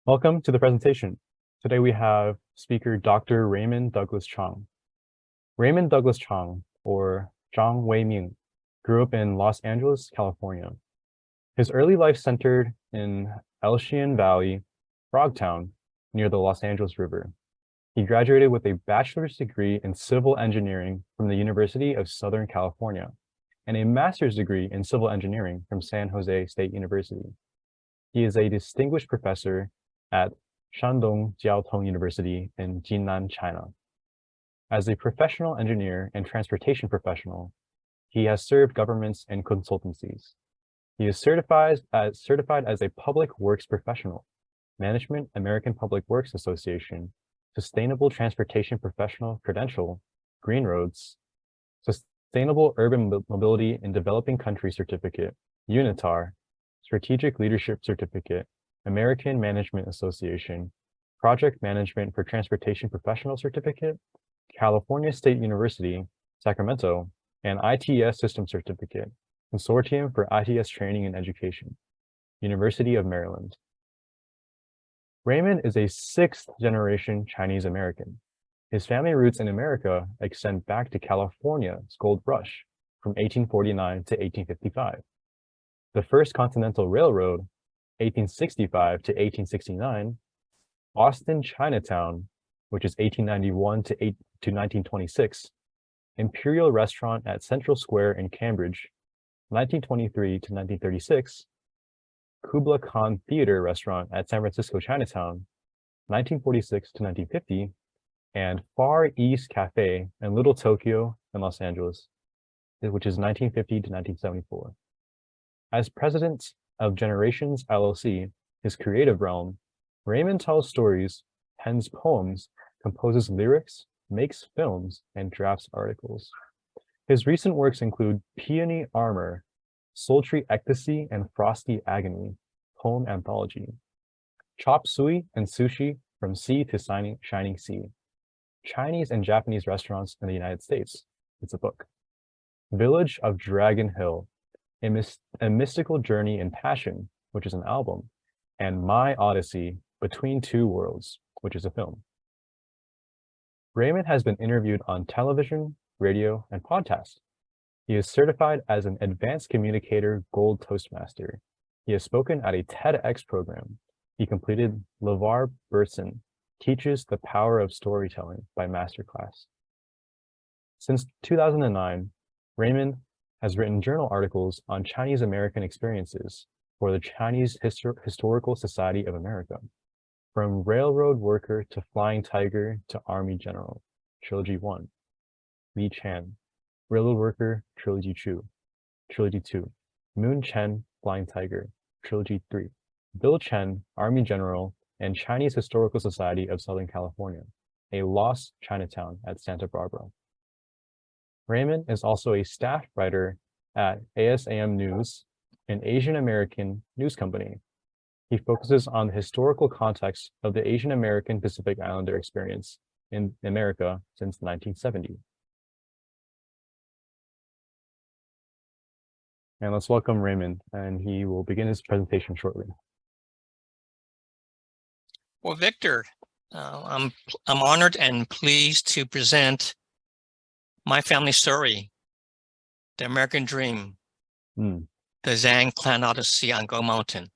Welcome to the presentation. Today we have speaker Dr. Raymond Douglas Chong. Raymond Douglas Chong, or Zhang Wei-ming, grew up in Los Angeles, California. His early life centered in Elysian Valley, Frogtown, near the Los Angeles River. He graduated with a bachelor's degree in civil engineering from the University of Southern California and a master's degree in civil engineering from San Jose State University. He is a distinguished professor at Shandong Jiaotong University in Jinan, China. As a professional engineer and transportation professional, he has served governments and consultancies. He is certified as a public works professional, Management American Public Works Association, Sustainable Transportation Professional Credential, Green Roads, Sustainable Urban Mobility in Developing Countries Certificate, UNITAR, Strategic Leadership Certificate, American Management Association, Project Management for Transportation Professional Certificate, California State University, Sacramento, and ITS System Certificate, Consortium for ITS Training and Education, University of Maryland. Raymond is a sixth-generation Chinese American. His family roots in America extend back to California's gold rush from 1849 to 1855. The first Continental Railroad, 1865 to 1869, Boston Chinatown, which is 1891 to 1926, Imperial Restaurant at Central Square in Cambridge, 1923 to 1936, Kubla Khan Theater Restaurant at San Francisco Chinatown, 1946 to 1950, and Far East Cafe in Little Tokyo in Los Angeles, which is 1950 to 1974. As president of Generations LLC, his creative realm, Raymond tells stories, pens poems, composes lyrics, makes films, and drafts articles. His recent works include Peony Armor, Sultry Ecstasy and Frosty Agony, poem anthology, Chop Suey and Sushi from Sea to Shining Sea, Chinese and Japanese Restaurants in the United States, it's a book, Village of Dragon Hill, a Mystical Journey in Passion, which is an album, and My Odyssey, Between Two Worlds, which is a film. Raymond has been interviewed on television, radio, and podcast. He is certified as an Advanced Communicator Gold Toastmaster. He has spoken at a TEDx program. He completed LeVar Burton Teaches the Power of Storytelling by Masterclass. Since 2009, Raymond has written journal articles on Chinese American experiences for the Chinese Historical Society of America, from Railroad Worker to Flying Tiger to Army General, Trilogy 1, Li Chan, Railroad Worker, Trilogy 2, Moon Chen, Flying Tiger, Trilogy 3, Bill Chen, Army General, and Chinese Historical Society of Southern California, a lost Chinatown at Santa Barbara. Raymond is also a staff writer at ASAM News, an Asian American news company. He focuses on the historical context of the Asian American Pacific Islander experience in America since 1970. And let's welcome Raymond, and he will begin his presentation shortly. Well, Victor, I'm honored and pleased to present my family story, the American Dream, the Zhang clan Odyssey on Go Mountain.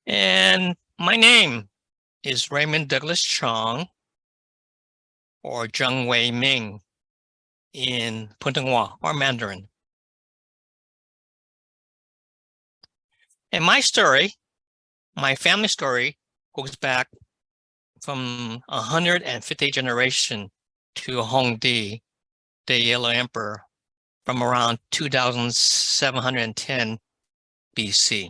And my name is Raymond Douglas Chong, or Zhang Wei-ming in Putonghua or Mandarin. And my story, my family story, goes back from 150 generation to Hongdi, the Yellow Emperor, from around 2710 BC.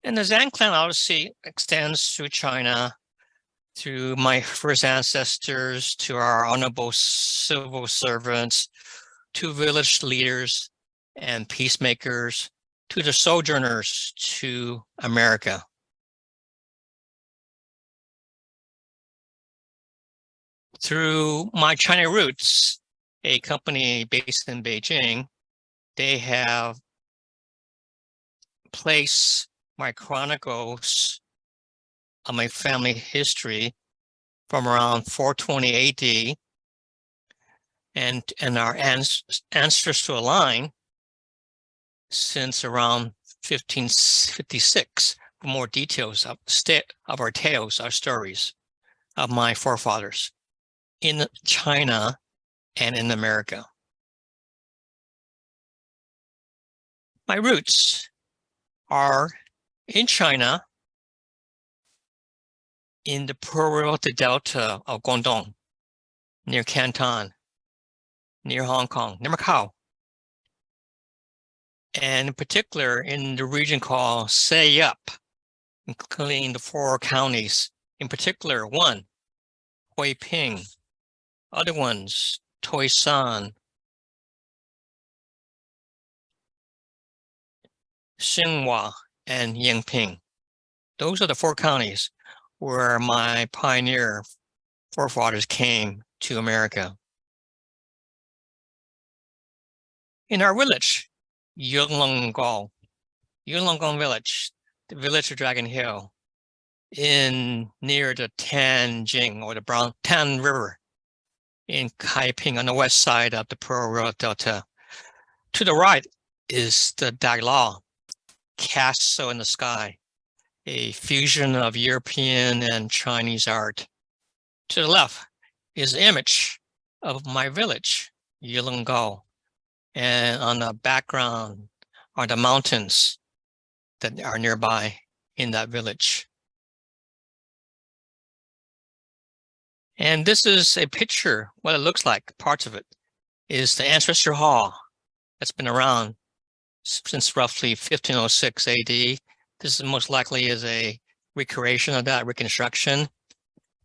And the Zhang clan Odyssey extends through China, through my first ancestors, to our honorable civil servants, to village leaders and peacemakers, to the sojourners to America. Through my China roots, a company based in Beijing, they have placed my chronicles of my family history from around 420 AD, and our ancestral line since around 1556 for more details of our tales, our stories of my forefathers in China and in America. My roots are in China, in the Pearl Delta of Guangdong, near Canton, near Hong Kong, near Macau, and in particular in the region called Sayup, including the 4 counties. In particular, one, Huiping, other ones, Toisan, Xinhua, and Yingping. Those are the 4 counties where my pioneer forefathers came to America. In our village, Yunlongong village, the village of Dragon Hill, near the Tanjing or the Tan River in Kaiping on the west side of the Pearl Delta. To the right is the Daglaw castle in the sky, a fusion of European and Chinese art. To the left is the image of my village, Yulongao, and on the background are the mountains that are nearby in that village. And this is a picture, what it looks like, parts of it, is the ancestor hall that's been around since roughly 1506 AD. This is most likely is a recreation of that, reconstruction.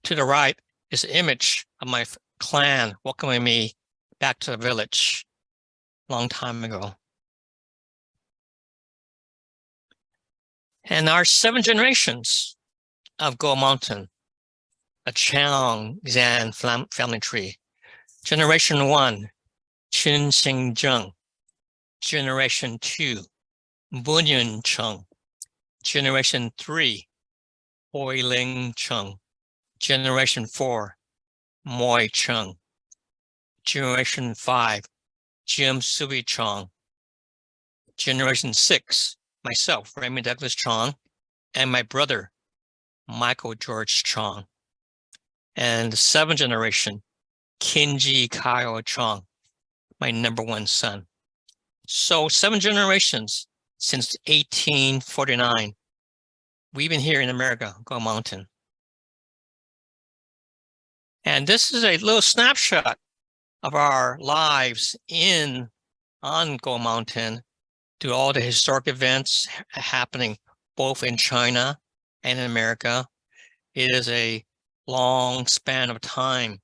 To the right is an image of my clan welcoming me back to the village a long time ago. And our 7 generations of Go Mountain, a Chong Zhang family tree. Generation 1, Qin Xing Zhang. Generation 2, Bunyan Chong. Generation 3, Hoi Ling Chong. Generation 4, Moi Chong. Generation 5, Jim Sui Chong. Generation 6, myself, Raymond Douglas Chong, and my brother, Michael George Chong. And the 7th generation, Kinji Kyle Chong, my number 1 son. So 7 generations since 1849. We've been here in America, Go Mountain. And this is a little snapshot of our lives on Go Mountain through all the historic events happening both in China and in America. It is a long span of time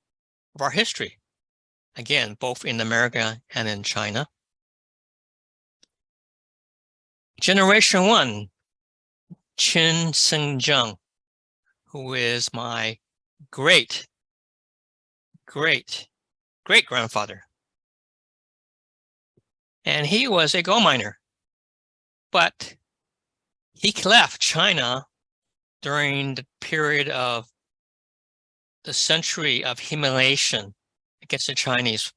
of our history, again, both in America and in China. Generation 1, Qin Sheng Zhang, who is my great-great-great-grandfather. And he was a gold miner, but he left China during the period of the century of humiliation against the Chinese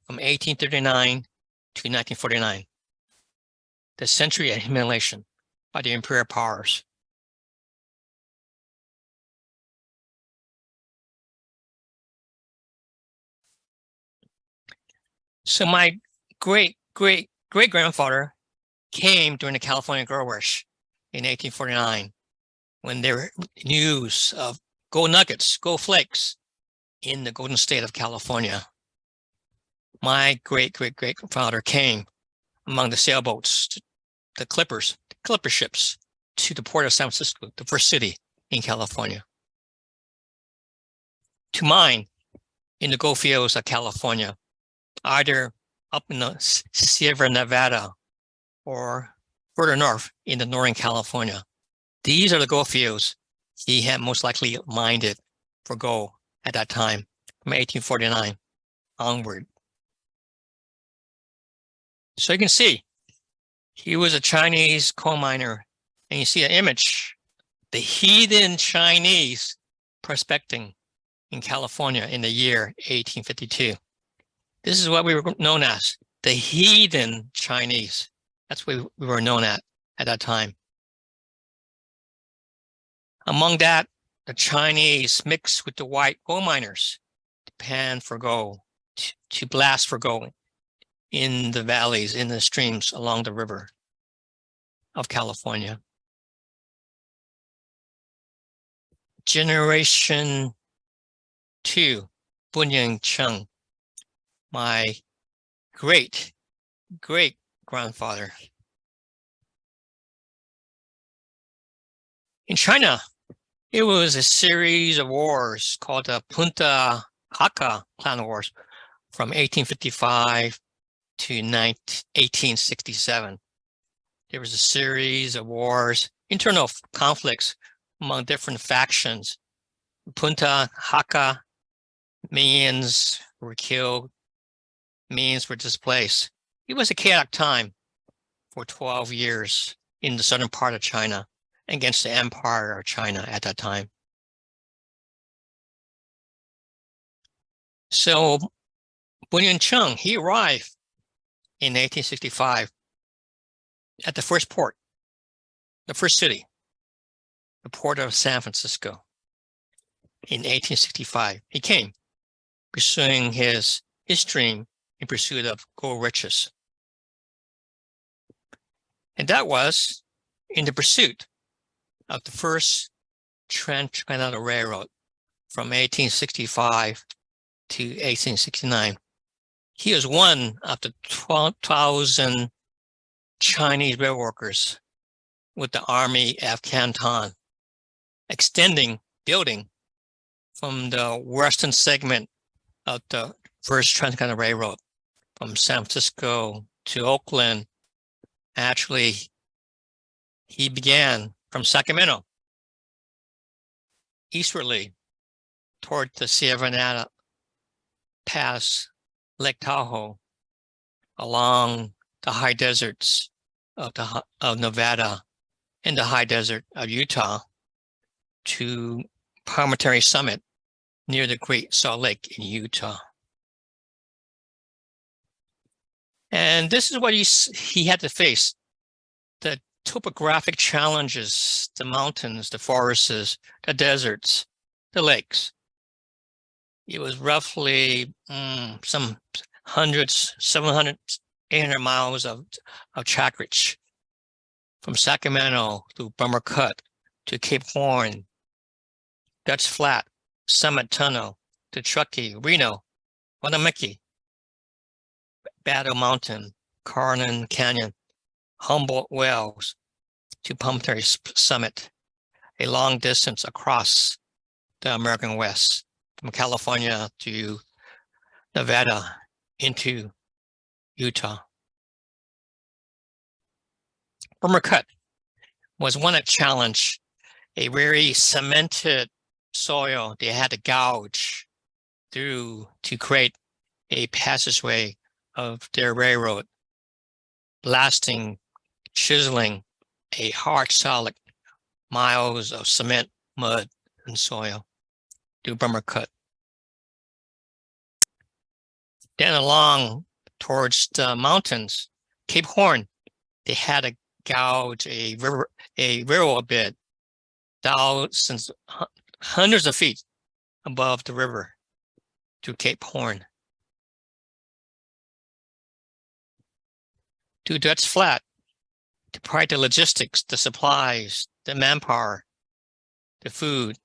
from 1839 to 1949. The century of humiliation by the imperial powers. So my great-great-great-grandfather came during the California Gold Rush in 1849, when there were news of gold nuggets, gold flakes in the golden state of California. My great-great-great-grandfather came among the sailboats, the clipper ships, to the port of San Francisco, the first city in California, to mine in the gold fields of California, either up in the Sierra Nevada or further north in the Northern California. These are the gold fields he had most likely mined it for gold at that time, from 1849 onward. So you can see, he was a Chinese coal miner, and you see an image, the heathen Chinese prospecting in California in the year 1852. This is what we were known as, the heathen Chinese. That's what we were known at that time. Among that, the Chinese mixed with the white gold miners to pan for gold, to blast for gold in the valleys, in the streams along the river of California. Generation 2, Bunyan Cheng, my great grandfather. In China, it was a series of wars called the Punta Hakka Clan Wars from 1855 to 1867. There was a series of wars, internal conflicts among different factions. Punta Hakka, millions were killed, millions were displaced. It was a chaotic time for 12 years in the southern part of China against the Empire of China at that time. So Bunyan Cheng, he arrived in 1865 at the first port, the first city, the port of San Francisco. In 1865, he came pursuing his dream in pursuit of gold riches. And that was in the pursuit of the first transcontinental railroad from 1865 to 1869. He was one of the 12,000 Chinese rail workers with the Army of Canton, building from the western segment of the first transcontinental railroad from San Francisco to Oakland. Actually, he began from Sacramento eastwardly toward the Sierra Nevada Pass, Lake Tahoe, along the high deserts of Nevada and the high desert of Utah to Promontory Summit near the Great Salt Lake in Utah. And this is what he had to face: the topographic challenges, the mountains, the forests, the deserts, the lakes. It was roughly some hundreds, 700, 800 miles of track reach from Sacramento to Bummer Cut to Cape Horn, Dutch Flat, Summit Tunnel to Truckee, Reno, Wanameki, Battle Mountain, Carnan Canyon, Humboldt Wells to Promontory Summit, a long distance across the American West, from California to Nevada into Utah. Bummer Cut was one that challenged a very cemented soil they had to gouge through to create a passageway of their railroad, blasting, chiseling a hard, solid miles of cement, mud, and soil through Bummer Cut. Then along towards the mountains, Cape Horn, they had to gouge a railroad bed thousands, hundreds of feet above the river to Cape Horn. To Dutch Flat, to provide the logistics, the supplies, the manpower, the food,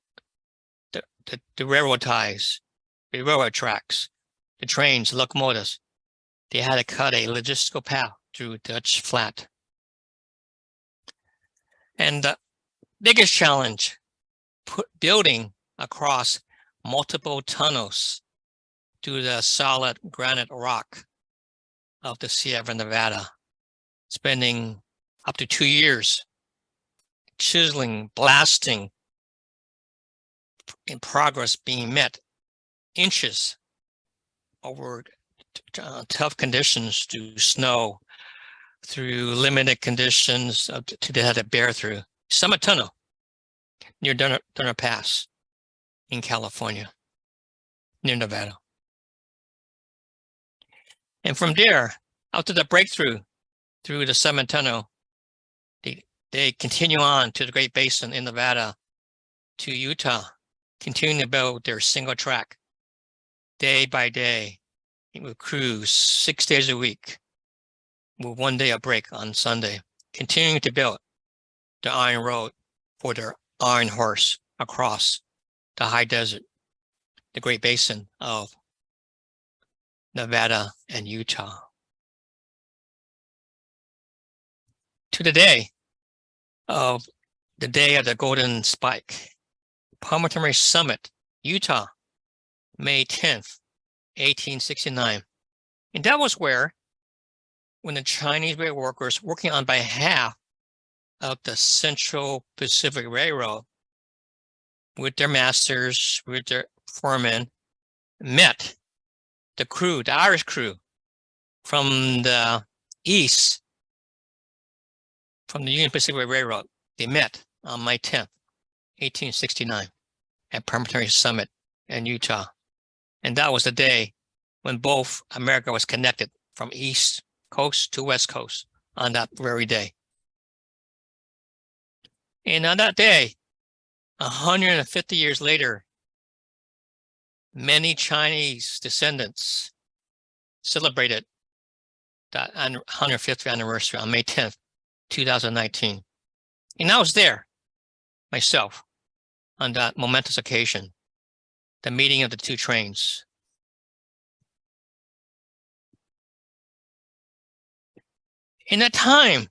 the railroad ties, the railroad tracks, the trains, locomotives. They had to cut a logistical path through Dutch Flat. And the biggest challenge, building across multiple tunnels through the solid granite rock of the Sierra Nevada, spending up to 2 years chiseling, blasting, in progress being met inches over tough conditions through snow, through limited conditions they had to bear through. Summit Tunnel near Donner Pass in California, near Nevada. And from there, out to the breakthrough through the Summit Tunnel, they continue on to the Great Basin in Nevada, to Utah, continuing to build their single track, day by day. It would cruise 6 days a week, with 1 day of break on Sunday, continuing to build the Iron Road for their Iron Horse across the high desert, the Great Basin of Nevada and Utah. To the day of the Golden Spike, Promontory Summit, Utah, May 10th, 1869. And that was where, when the Chinese rail workers working on behalf of the Central Pacific Railroad, with their masters, with their foremen, met the crew, the Irish crew from the east, from the Union Pacific Railroad. They met on May 10th, 1869 at Promontory Summit in Utah. And that was the day when both America was connected from East Coast to West Coast on that very day. And on that day, 150 years later, many Chinese descendants celebrated that 150th anniversary on May 10th, 2019. And I was there myself on that momentous occasion, the meeting of the two trains. In that time,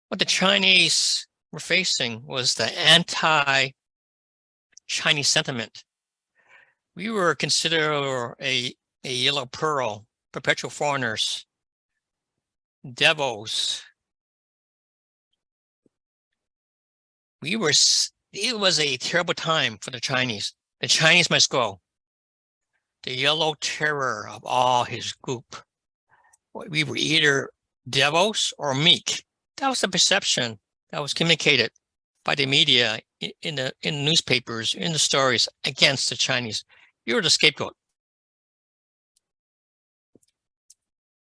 what the Chinese were facing was the anti-Chinese sentiment. We were considered a yellow pearl, perpetual foreigners, devils. It was a terrible time for the Chinese. The Chinese must go. The yellow terror of all his group. We were either devils or meek. That was the perception that was communicated by the media, in the newspapers, in the stories against the Chinese. You were the scapegoat.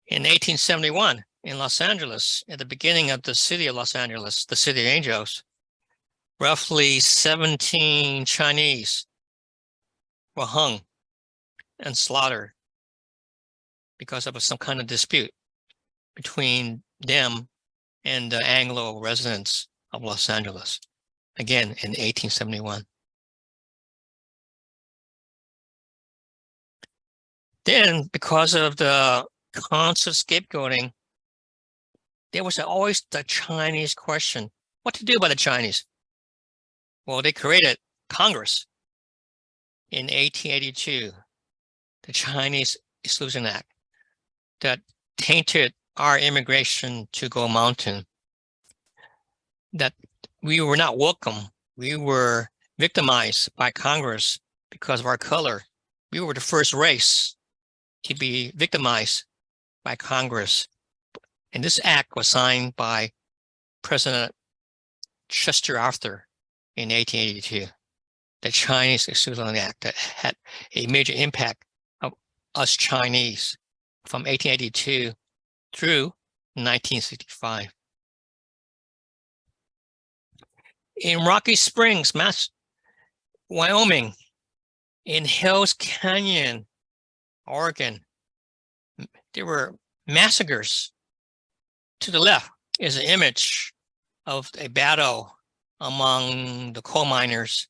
In 1871, in Los Angeles, at the beginning of the city of Los Angeles, the city of angels, roughly 17 Chinese were hung and slaughtered because of some kind of dispute between them and the Anglo residents of Los Angeles, again in 1871. Then, because of the constant scapegoating, there was always the Chinese question, what to do about the Chinese? Well, they created Congress in 1882, the Chinese Exclusion Act, that tainted our immigration to Gold Mountain, that we were not welcome. We were victimized by Congress because of our color. We were the first race to be victimized by Congress. And this act was signed by President Chester Arthur in 1882, the Chinese Exclusion Act, that had a major impact on us Chinese from 1882 through 1965. In Rocky Springs, Wyoming, in Hell's Canyon, Oregon, there were massacres. To the left is an image of a battle among the coal miners,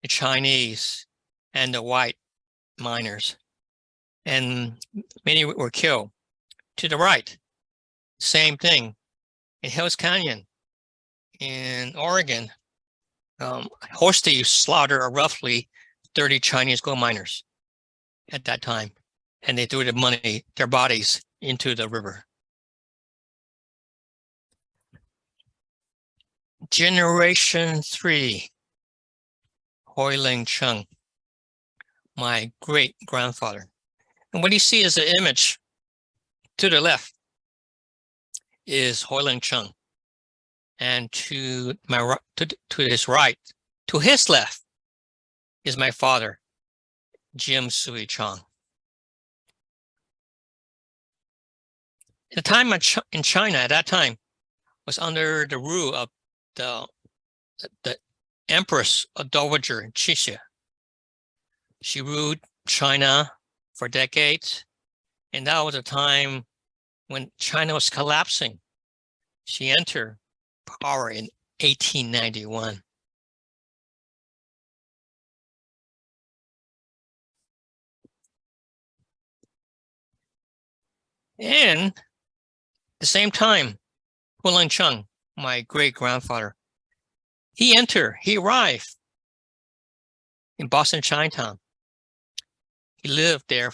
the Chinese, and the white miners. And many were killed. To the right, same thing. In Hell's Canyon, in Oregon, horse thieves slaughtered roughly 30 Chinese gold miners at that time. And they threw their bodies into the river. Generation 3, Hoiling Chung, my great-grandfather. And what you see is an image to the left is Hoiling Chung. And to his right, to his left, is my father, Jim Sui Chong. The time in China at that time was under the rule of the Empress Dowager Cixia. She ruled China for decades, and that was a time when China was collapsing. She entered power in 1891. And at the same time, Hulang Chung, my great-grandfather, he arrived in Boston Chinatown. He lived there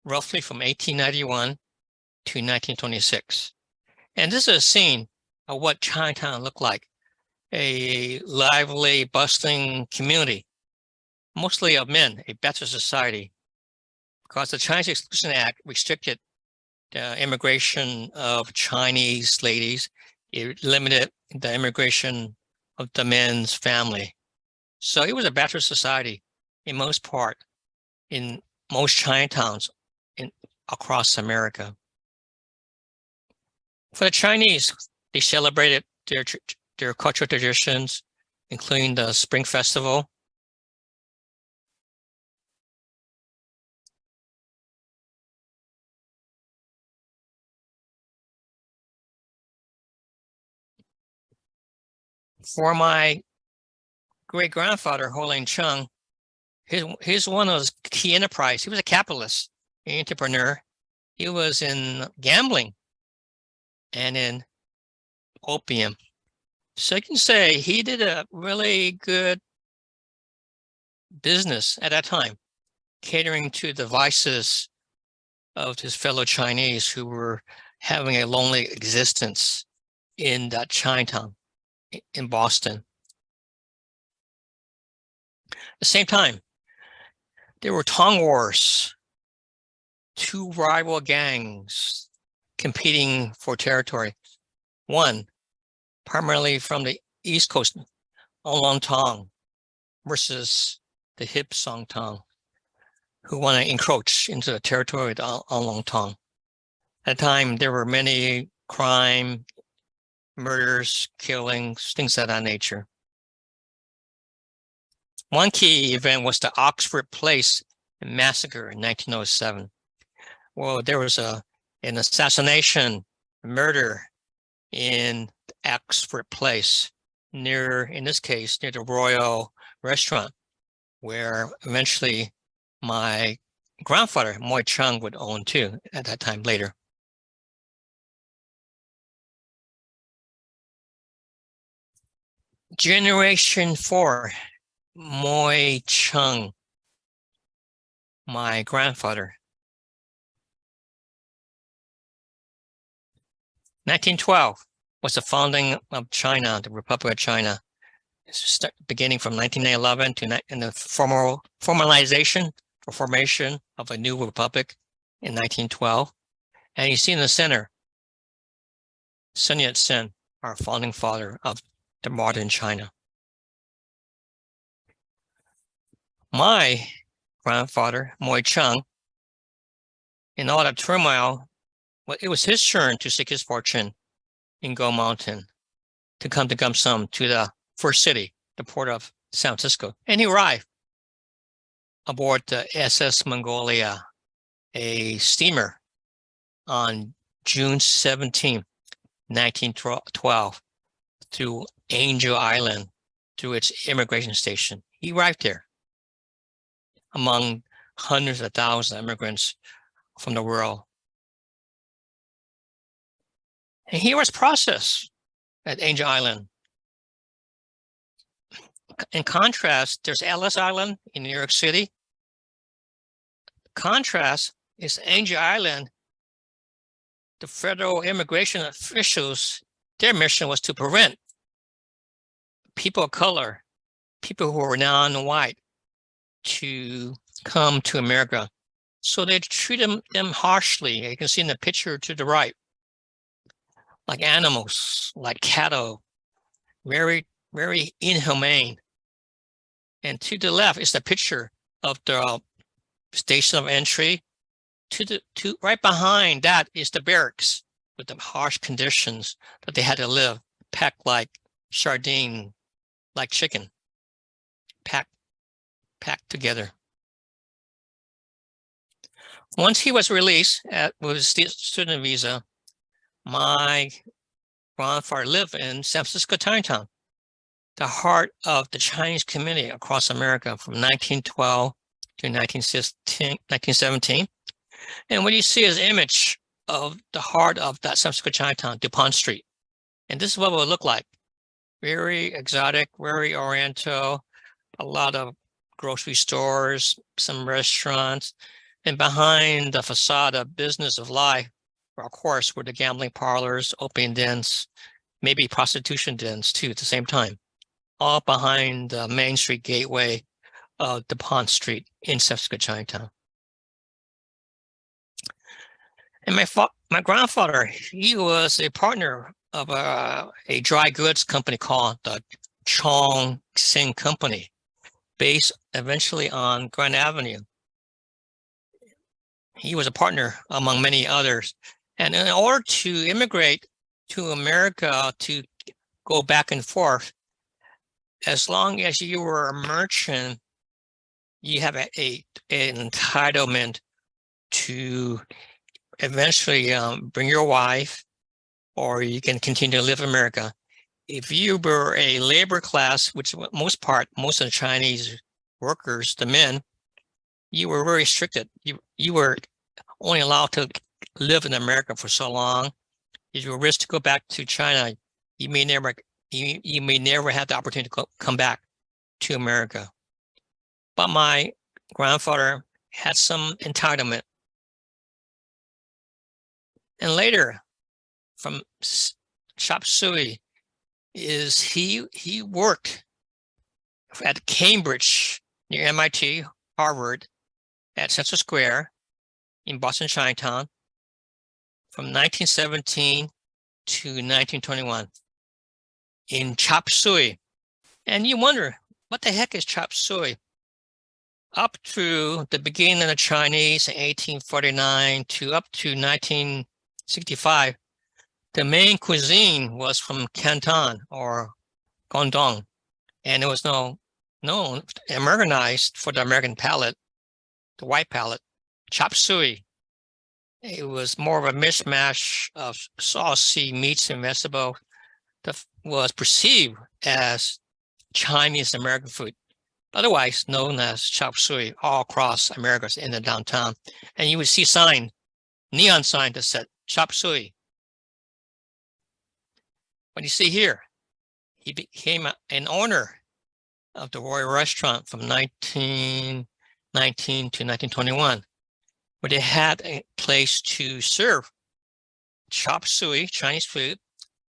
roughly from 1891 to 1926. And this is a scene of what Chinatown looked like, a lively, bustling community, mostly of men, a better society, because the Chinese Exclusion Act restricted the immigration of Chinese ladies. It limited the immigration of the men's family. So it was a better society in most part, in most Chinatowns across America. For the Chinese, they celebrated their cultural traditions, including the Spring Festival. For my great-grandfather, Hoiling Chung, his one of his key enterprise. He was a capitalist, an entrepreneur. He was in gambling and in opium. So you can say he did a really good business at that time, catering to the vices of his fellow Chinese who were having a lonely existence in that Chinatown in Boston. At the same time, there were Tong Wars, two rival gangs competing for territory. One, primarily from the East Coast, Oolong Tong, versus the Hip Song Tong, who want to encroach into the territory of the Oolong Tong. At the time, there were many crime, murders, killings, things of that nature. One key event was the Oxford Place massacre in 1907. Well, there was an assassination, murder in Oxford Place, in this case, near the Royal Restaurant, where eventually my grandfather, Moy Chung, would own too at that time later. Generation 4, Moy Chung, my grandfather. 1912 was the founding of China, the Republic of China, beginning from 1911 to the formalization or formation of a new republic in 1912. And you see in the center, Sun Yat-sen, our founding father of the modern China. My grandfather, Moy Chung, in all that turmoil, well, it was his turn to seek his fortune in Gold Mountain, to come to Gumsum, to the first city, the port of San Francisco. And he arrived aboard the SS Mongolia, a steamer, on June 17, 1912, to Angel Island, through its immigration station. He arrived there among hundreds of thousands of immigrants from the world. And he was processed at Angel Island. In contrast, there's Ellis Island in New York City. Contrast is Angel Island. The federal immigration officials, their mission was to prevent people of color, people who were non-white, to come to America. So they treat them harshly. You can see in the picture to the right. like animals, like cattle, very, very inhumane. And to the left is the picture of the station of entry. To right behind that is the barracks with the harsh conditions that they had to live, packed like sardine, like chicken, packed together. Once he was released with his student visa, my grandfather lived in San Francisco, Chinatown, the heart of the Chinese community across America from 1912 to 1917. And what you see is an image of the heart of that San Francisco Chinatown, DuPont Street. And this is what it would look like. Very exotic, very oriental, a lot of grocery stores, some restaurants, and behind the facade of business of life, of course, were the gambling parlors, opium dens, maybe prostitution dens too at the same time, all behind the Main Street gateway of DuPont Street in San Francisco Chinatown. And my grandfather, he was a partner of a dry goods company called the Chong Company, based eventually on Grand Avenue. He was a partner among many others. And in order to immigrate to America, to go back and forth, as long as you were a merchant, you have an entitlement to eventually bring your wife, or you can continue to live in America. If you were a labor class, which most of the Chinese workers, the men, you were very restricted. You were only allowed to live in America for so long. If you risk to go back to China, you may never have the opportunity to come back to America. But my grandfather had some entitlement. And later, from chop suey, is he worked at Cambridge near MIT, Harvard, at Central Square in Boston, Chinatown, from 1917 to 1921 in chop suey. And you wonder, what the heck is chop suey? Up to the beginning of the Chinese in 1849 to up to 1965, the main cuisine was from Canton or Guangdong, and it was known Americanized for the American palate, the white palate, chop suey. It was more of a mishmash of saucy meats and vegetables that was perceived as Chinese American food, otherwise known as chop suey, all across America in the downtown. And you would see neon sign that said chop suey. What you see here, he became an owner of the Royal Restaurant from 1919 to 1921, where they had a place to serve chop suey, Chinese food,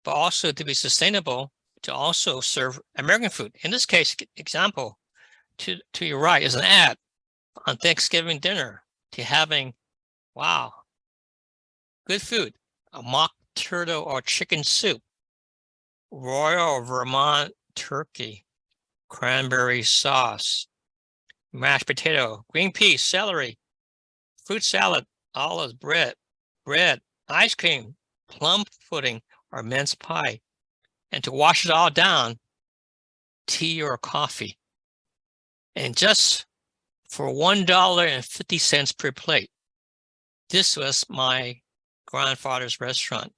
but also to be sustainable, to also serve American food. In this case, example, to your right is an ad on Thanksgiving dinner to having, wow, good food, a mock turtle or chicken soup, Royal Vermont turkey, cranberry sauce, mashed potato, green peas, celery, fruit salad, olives, bread, ice cream, plum pudding, or mince pie. And to wash it all down, tea or coffee. And just for $1.50 per plate. This was my grandfather's restaurant,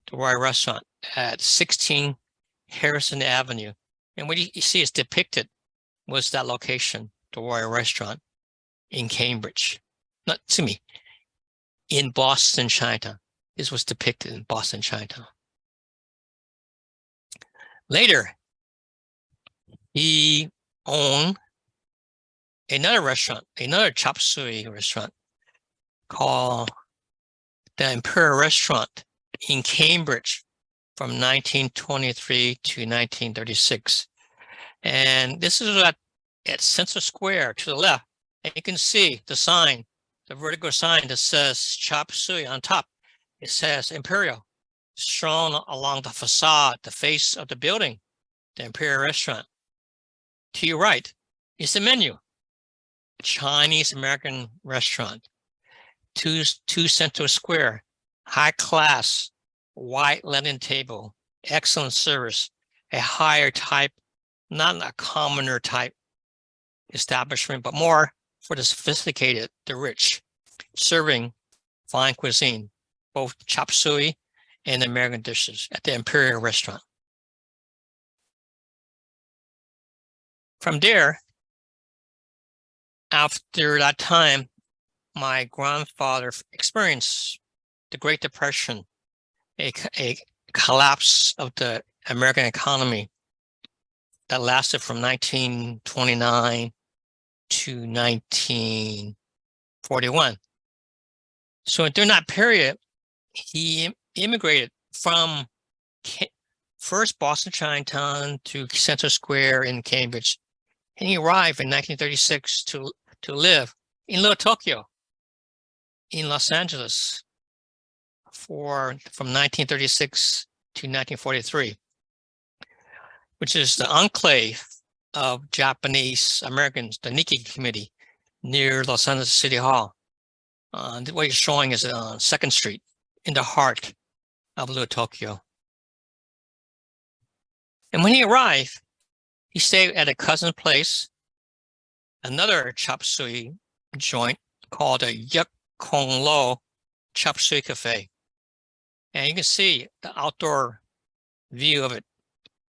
the Royal Restaurant at 16 Harrison Avenue. And what you see is depicted was that location, the Royal Restaurant in Cambridge. In Boston, Chinatown. This was depicted in Boston, Chinatown. Later, he owned another restaurant, another chop suey restaurant called the Imperial Restaurant in Cambridge from 1923 to 1936. And this is at Central Square to the left. And you can see the sign, the vertical sign that says chop suey on top. It says Imperial. shown along the facade, the face of the building, the Imperial Restaurant. To your right is the menu, Chinese American restaurant, two Central Square, high class, white linen table, excellent service, a higher type, not a commoner type establishment, but more for the sophisticated, the rich, serving fine cuisine, both chop suey and American dishes at the Imperial Restaurant. From there, after that time, my grandfather experienced the Great Depression, a collapse of the American economy that lasted from 1929 to 1941. So during that period, he immigrated from first Boston Chinatown to Central Square in Cambridge, and he arrived in 1936 to live in Little Tokyo, in Los Angeles, from 1936 to 1943, which is the enclave of Japanese Americans, the Nikkei community, near Los Angeles City Hall. What he's showing is on 2nd Street, in the heart of Little Tokyo. And when he arrived, he stayed at a cousin's place, another chop suey joint called a Yuk Kong Lo Chop Suey Cafe. And you can see the outdoor view of it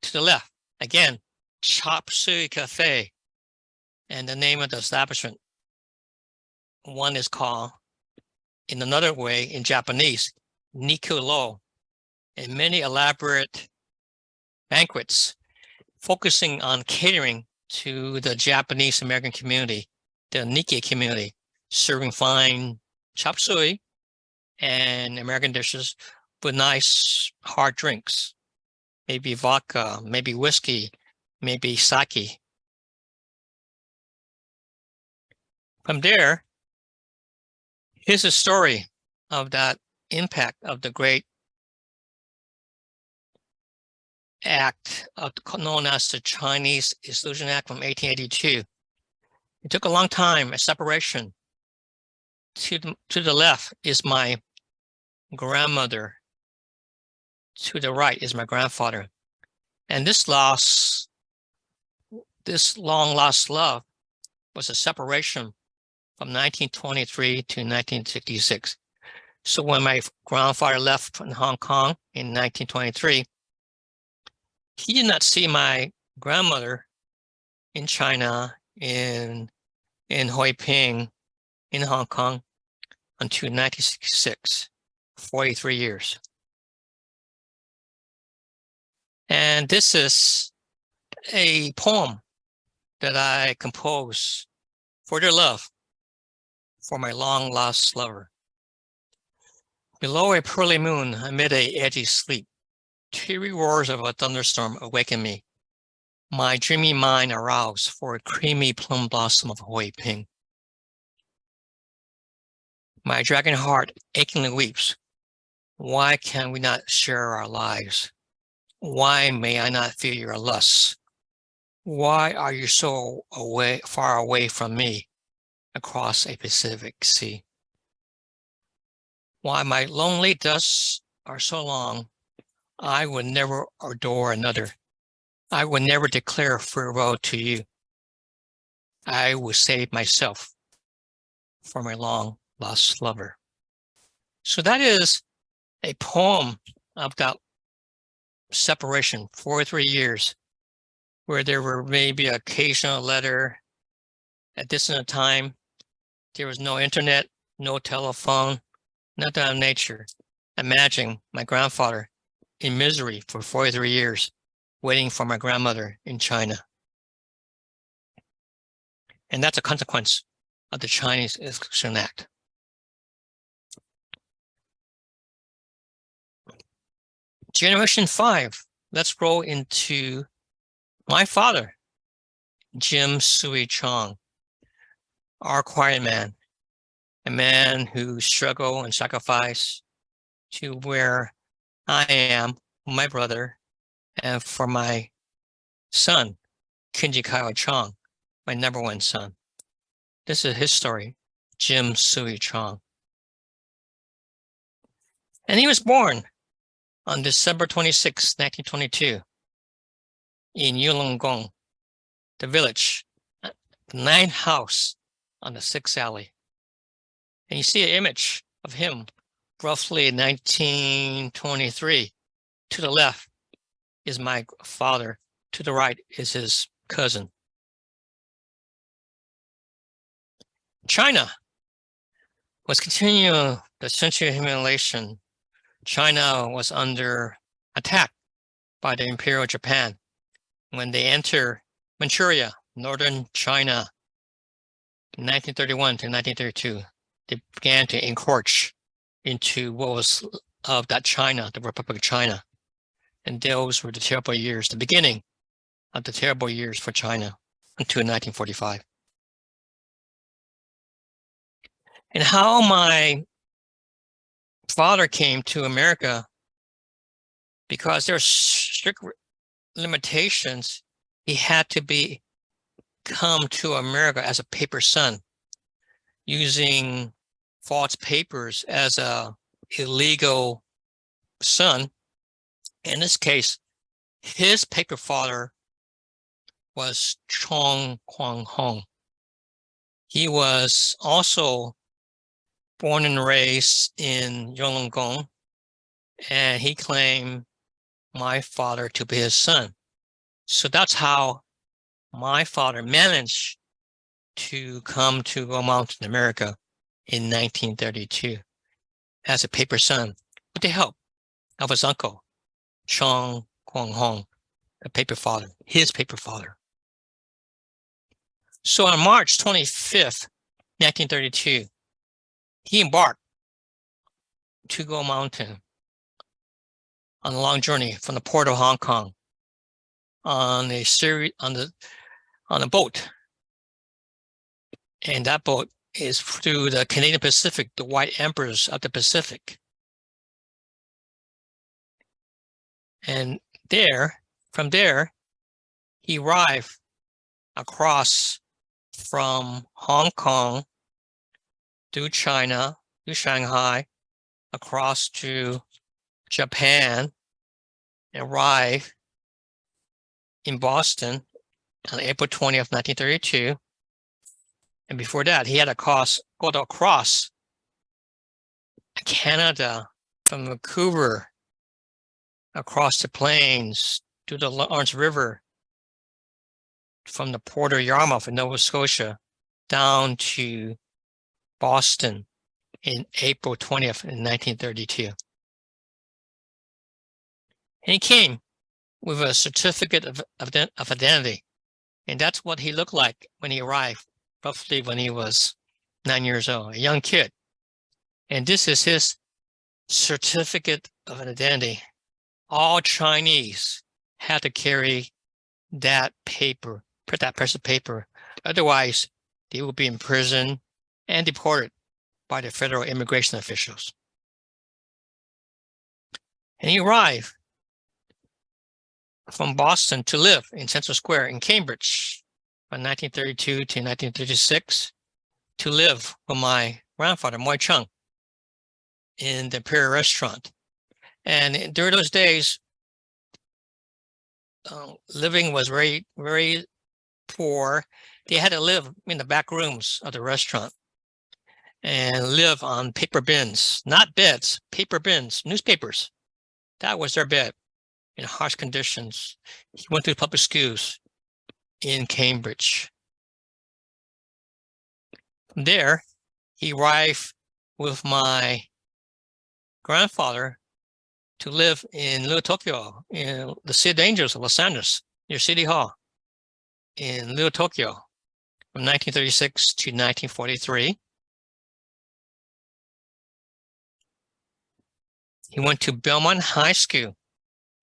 to the left. Again, Chop Suey Cafe. And the name of the establishment, one is called, in another way, in Japanese, Niku Lo, and many elaborate banquets focusing on catering to the Japanese American community, the Nikkei community, serving fine chop suey and American dishes with nice hard drinks, maybe vodka, maybe whiskey, maybe sake. From there, here's a story of that impact of the great act known as the Chinese Exclusion Act from 1882. It took a long time, a separation. To the left is my grandmother. To the right is my grandfather. And this long lost love was a separation from 1923 to 1966. So when my grandfather left from Hong Kong in 1923, he did not see my grandmother in China, in Hoi Ping, in Hong Kong until 1966, 43 years. And this is a poem that I composed for their love, for my long lost lover. Below a pearly moon, amid a edgy sleep, teary roars of a thunderstorm awaken me. My dreamy mind aroused for a creamy plum blossom of Hoi Ping. My dragon heart achingly weeps. Why can we not share our lives? Why may I not feel your lusts? Why are you so far away from me across a Pacific sea? Why my lonely dusts are so long, I would never adore another. I would never declare farewell to you. I would save myself for my long lost lover. So that is a poem about separation, 43 years, where there were maybe occasional letter. At this time, there was no internet, no telephone, nothing of nature. Imagine my grandfather in misery for 43 years, waiting for my grandmother in China. And that's a consequence of the Chinese Exclusion Act. Generation 5, let's roll into my father, Jim Sui Chong, our quiet man, a man who struggled and sacrificed to where I am, my brother, and for my son, Kinji Kyle Chong, my number one son. This is his story, Jim Sui Chong. And he was born on December 26, 1922, in Yulongong, the village, the 9th house on the 6th alley. And you see an image of him roughly 1923. To the left is my father. To the right is his cousin. China was continuing the century of humiliation. China was under attack by the Imperial Japan. When they enter Manchuria, northern China, 1931 to 1932, they began to encroach into what was of that China, the Republic of China. And those were the terrible years, the beginning of the terrible years for China until 1945. And how my father came to America, because there are strict limitations, he had to come to America as a paper son, using false papers as a illegal son. In this case, his paper father was Chong Kwang Hong. He was also born and raised in Yulongong, and he claimed my father to be his son. So that's how my father managed to come to Go Mountain, America in 1932 as a paper son with the help of his uncle, Chong Kwang Hong, a paper father, his paper father. So on March 25th, 1932, he embarked to Go Mountain on a long journey from the port of Hong Kong on a boat. And that boat is through the Canadian Pacific, the White Emperors of the Pacific. And from there, he arrived across from Hong Kong through China, through Shanghai, across to Japan, and arrived in Boston on April 20th, 1932. And before that, he had to go across Canada from Vancouver, across the plains to the Lawrence River, from the port of Yarmouth in Nova Scotia down to Boston in April 20th in 1932. And he came with a certificate of identity. And that's what he looked like when he arrived, roughly when he was 9 years old, a young kid. And this is his certificate of identity. All Chinese had to carry that paper, that piece of paper. Otherwise, they would be imprisoned and deported by the federal immigration officials. And he arrived from Boston to live in Central Square in Cambridge from 1932 to 1936 to live with my grandfather, Moy Chung, in the Imperial Restaurant. And during those days, living was very, very poor. They had to live in the back rooms of the restaurant and live on paper bins, not beds, paper bins, newspapers. That was their bed in harsh conditions. He went to public schools in Cambridge. From there, he arrived with my grandfather to live in Little Tokyo, in the City Angels of Los Angeles, near City Hall, in Little Tokyo, from 1936 to 1943. He went to Belmont High School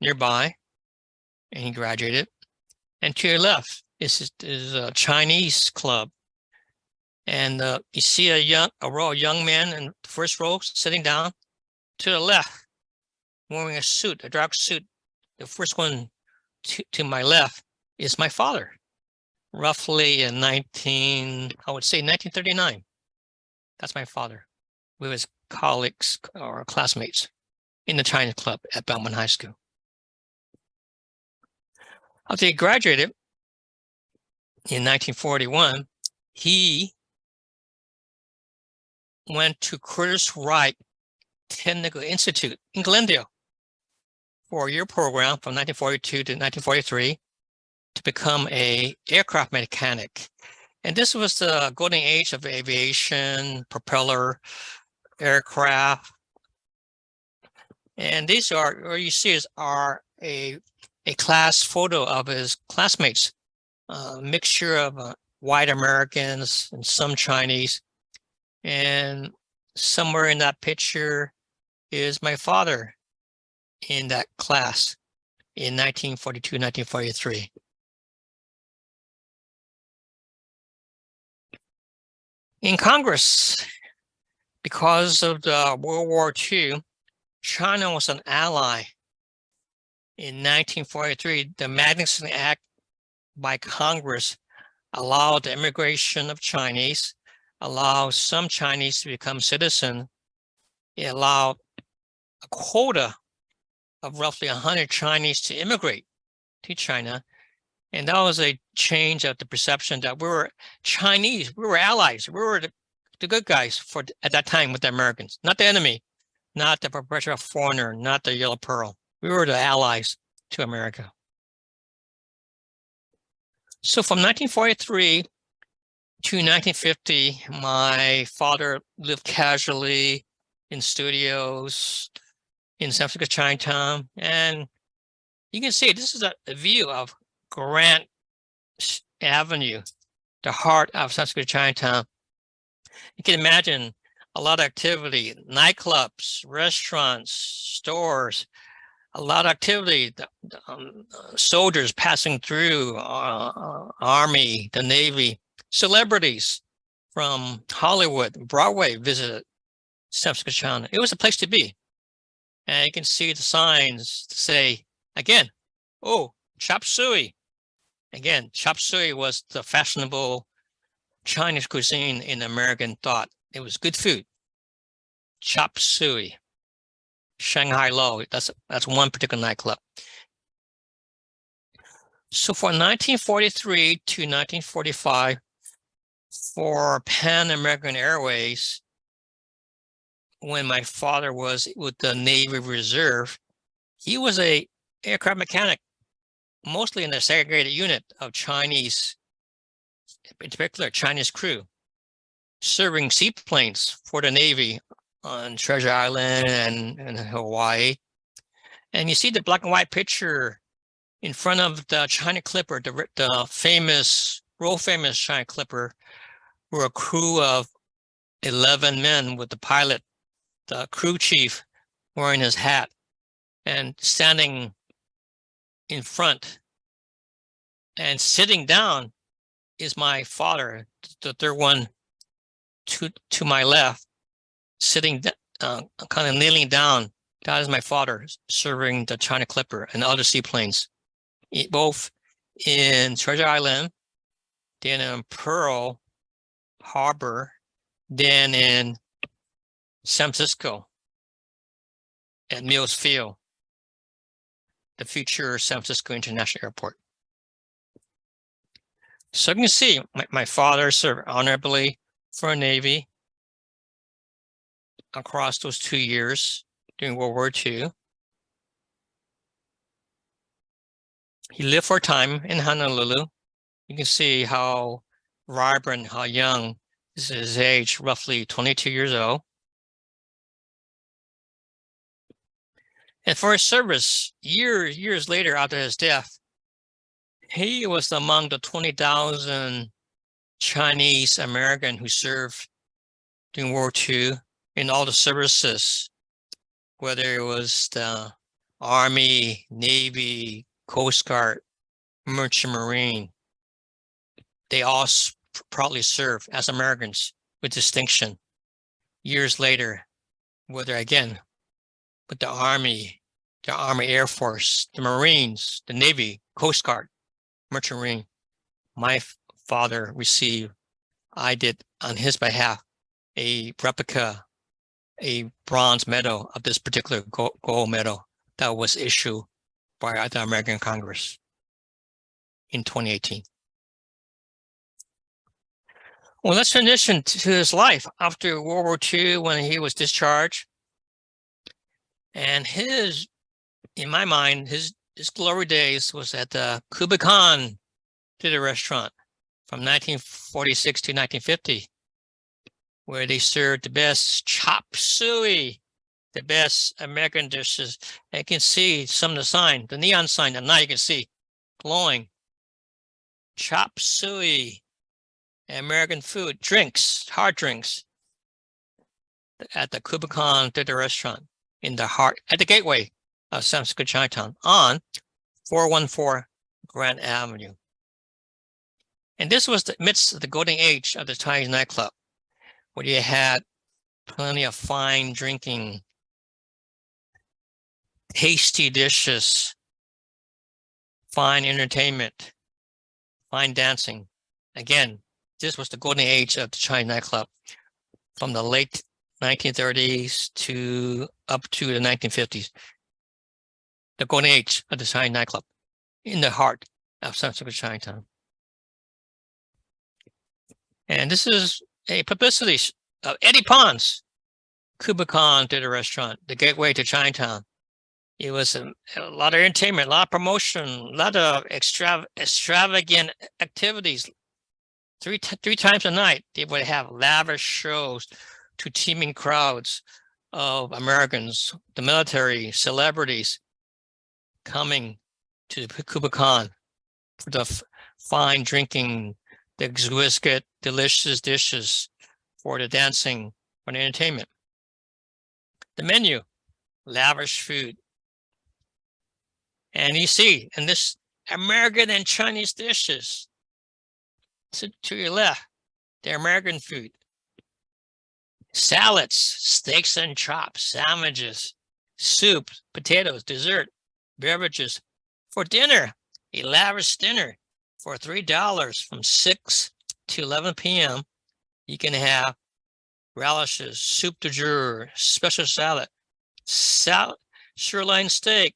nearby, and he graduated. And to your left is a Chinese club. And you see a row of young men in the first row sitting down. To the left wearing a suit, a dark suit. The first one to my left is my father, roughly in I would say 1939. That's my father with his colleagues or classmates in the Chinese club at Belmont High School. After he graduated in 1941, he went to Curtis Wright Technical Institute in Glendale for a year program from 1942 to 1943 to become an aircraft mechanic. And this was the golden age of aviation, propeller, aircraft. And these are, what you see are a class photo of his classmates, a mixture of white Americans and some Chinese. And somewhere in that picture is my father in that class in 1942, 1943. In Congress, because of the World War II, China was an ally. In 1943, the Magnuson Act by Congress allowed the immigration of Chinese, allowed some Chinese to become citizens. It allowed a quota of roughly 100 Chinese to immigrate to China. And that was a change of the perception that we were Chinese, we were allies, we were the good guys at that time with the Americans, not the enemy, not the perpetual foreigner, not the yellow pearl. We were the allies to America. So from 1943 to 1950, my father lived casually in studios in San Francisco Chinatown. And you can see this is a view of Grant Avenue, the heart of San Francisco Chinatown. You can imagine a lot of activity, nightclubs, restaurants, stores, a lot of activity, soldiers passing through, Army, the Navy, celebrities from Hollywood, Broadway visited San Francisco Chinatown. It was a place to be. And you can see the signs to say, again, oh, chop suey. Again, chop suey was the fashionable Chinese cuisine in American thought. It was good food. Chop suey. Shanghai Low, that's one particular nightclub. So for 1943 to 1945, for Pan American Airways, when my father was with the Navy Reserve, he was a aircraft mechanic, mostly in the segregated unit of Chinese, in particular Chinese crew, serving seaplanes for the Navy on Treasure Island and Hawaii. And you see the black and white picture in front of the China Clipper, the famous, world famous China Clipper, were a crew of 11 men with the pilot, the crew chief wearing his hat, and standing in front. And sitting down is my father, the third one to my left, sitting, kind of kneeling down. That is my father serving the China Clipper and other seaplanes, both in Treasure Island, then in Pearl Harbor, then in San Francisco at Mills Field, the future San Francisco International Airport. So you can see my father served honorably for the Navy across those 2 years during World War II. He lived for a time in Honolulu. You can see how vibrant, how young. This is his age, roughly 22 years old. And for his service, years later after his death, he was among the 20,000 Chinese American who served during World War II in all the services, whether it was the Army, Navy, Coast Guard, Merchant Marine. They all proudly served as Americans with distinction. Years later, whether again with the Army, the Army, Air Force, the Marines, the Navy, Coast Guard, Merchant Marine. My father received, I did on his behalf, a replica, a bronze medal of this particular gold medal that was issued by the American Congress in 2018. Well, let's transition to his life after World War II when he was discharged. And his, in my mind, his glory days was at the Kubakan Theater Restaurant from 1946 to 1950, where they served the best chop suey, the best American dishes. You can see some of the sign, the neon sign, and now you can see glowing. Chop suey, American food, drinks, hard drinks at the Kubakan Theater Restaurant in the heart, at the gateway of San Francisco Chinatown on 414 Grant Avenue. And this was the midst of the golden age of the Chinese nightclub, where you had plenty of fine drinking, tasty dishes, fine entertainment, fine dancing. Again, this was the golden age of the Chinese nightclub from the late 1930s to up to the 1950s. The golden age of the Chinese nightclub in the heart of San Francisco Chinatown. And this is a publicity of Eddie Pond's Kubakan Theater Restaurant, the gateway to Chinatown. It was a lot of entertainment, a lot of promotion, a lot of extravagant activities. Three times a night, they would have lavish shows to teeming crowds of Americans, the military, celebrities coming to Kubakan for the fine drinking, the exquisite, delicious dishes, for the dancing, for the entertainment. The menu, lavish food. And you see, in this American and Chinese dishes, to your left, the American food. Salads, steaks and chops, sandwiches, soup, potatoes, dessert, beverages. For dinner, a lavish dinner for $3 from 6 to 11 p.m. You can have relishes, soup du jour, special salad, sirloin steak,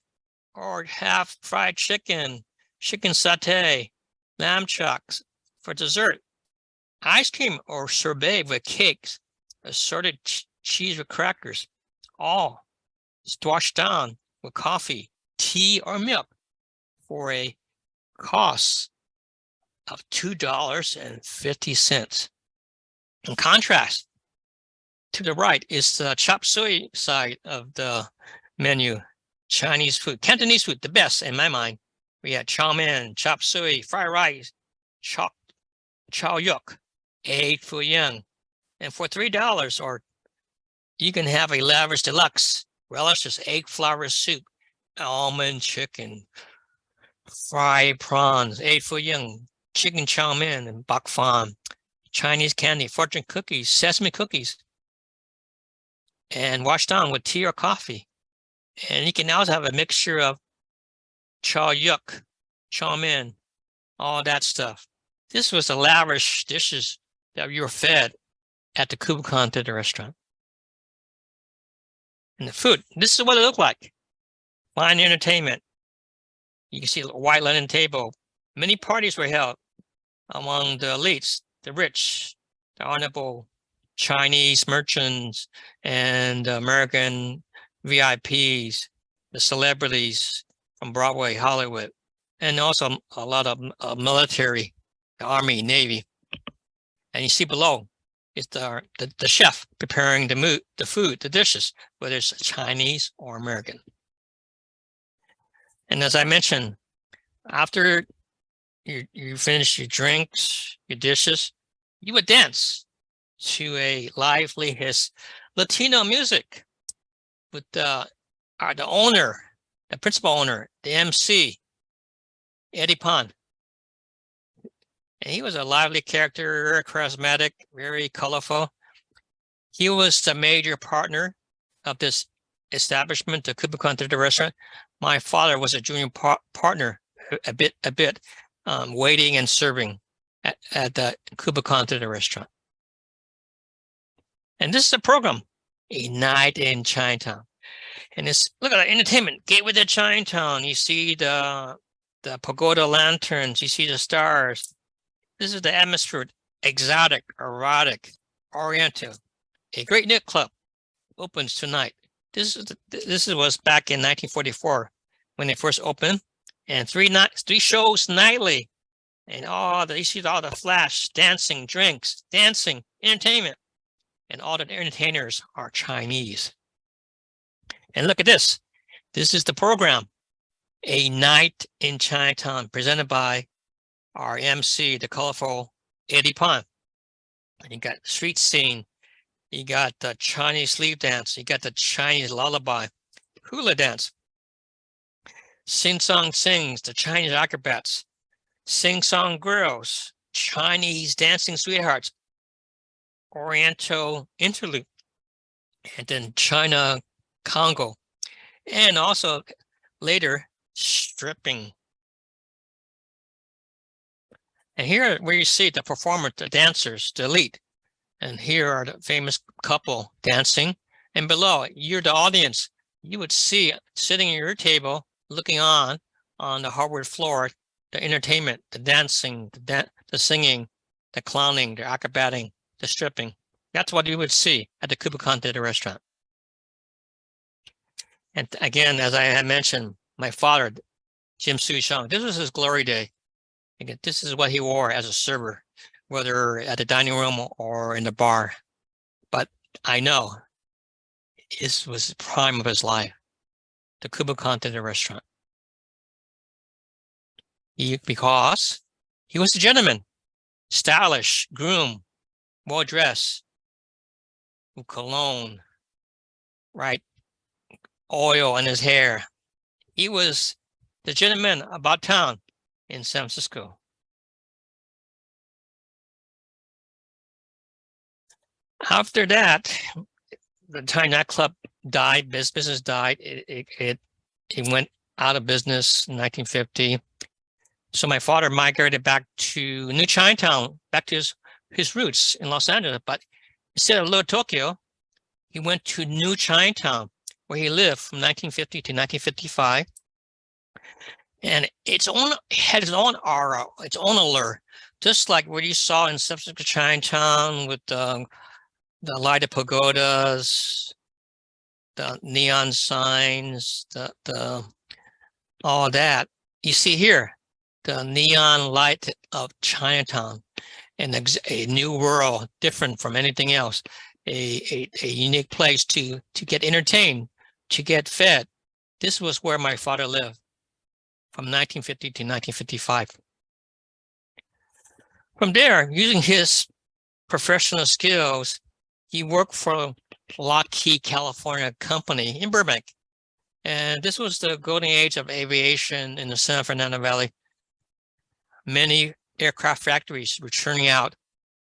or half fried chicken, chicken satay, lamb chops. For dessert, ice cream or sorbet with cakes, assorted cheese with crackers, all washed down with coffee, tea, or milk for a cost of $2.50. In contrast, to the right is the chop suey side of the menu. Chinese food, Cantonese food, the best in my mind. We had chow mein, chop suey, fried rice, chow yuk, egg foo young. And for $3, or you can have a lavish deluxe relishes, egg flour soup, almond chicken, fried prawns, egg foo young, chicken chow mein, and bak fan, Chinese candy, fortune cookies, sesame cookies, and washed down with tea or coffee. And you can also have a mixture of chow yuk, chow mein, all that stuff. This was the lavish dishes that you were fed at the Kubakan Theater Restaurant. And the food, this is what it looked like. Fine entertainment. You can see a white linen table. Many parties were held among the elites, the rich, the honorable Chinese merchants, and American VIPs, the celebrities from Broadway, Hollywood, and also a lot of military, the Army, Navy. And you see below is the chef preparing the food, the dishes, whether it's Chinese or American. And as I mentioned, after you finish your drinks, your dishes, you would dance to a lively Latino music with the owner, the principal owner, the MC, Eddie Pond. And he was a lively character, very charismatic, very colorful. He was the major partner of this establishment, the Kubakan Theater restaurant, my father was a junior partner, a bit, waiting and serving at the Kubakan Theater restaurant. And this is a program, A Night in Chinatown. And it's, look at the entertainment, Gateway to Chinatown. You see the pagoda lanterns, you see the stars. This is the atmosphere, exotic, erotic, oriental. A great nightclub opens tonight. This was back in 1944 when they first opened, and three shows nightly, and you see all the flash, dancing, drinks, dancing, entertainment, and all the entertainers are Chinese. And look at this. This is the program, A Night in Chinatown, presented by our MC, the colorful Eddie Pon. And you got street scene, you got the Chinese sleeve dance, you got the Chinese lullaby, hula dance, sing song sings, the Chinese acrobats, sing song girls, Chinese dancing sweethearts, Oriental interlude, and then China Congo, and also later stripping. And here where you see the performers, the dancers, the elite. And here are the famous couple dancing. And below, you're the audience. You would see sitting at your table, looking on the hardwood floor, the entertainment, the dancing, the singing, the clowning, the acrobating, the stripping. That's what you would see at the Kubakan Theater restaurant. And again, as I had mentioned, my father, Jim Sui Chong, this was his glory day. Again, this is what he wore as a server, whether at the dining room or in the bar. But I know this was the prime of his life, the Kubakan Theater restaurant. Because he was a gentleman, stylish, groomed, well-dressed, with cologne, right? Oil in his hair. He was the gentleman about town in San Francisco. After that, the Thai nightclub died, business died. It went out of business in 1950. So my father migrated back to New Chinatown, back to his roots in Los Angeles. But instead of Little Tokyo, he went to New Chinatown, where he lived from 1950 to 1955. And had its own aura, its own allure, just like what you saw in San Francisco Chinatown with the lighted pagodas, the neon signs, the all that. You see here, the neon light of Chinatown, and a new world, different from anything else, a unique place to get entertained, to get fed. This was where my father lived from 1950 to 1955. From there, using his professional skills, he worked for Lockheed California company in Burbank. And this was the golden age of aviation in the San Fernando Valley. Many aircraft factories were churning out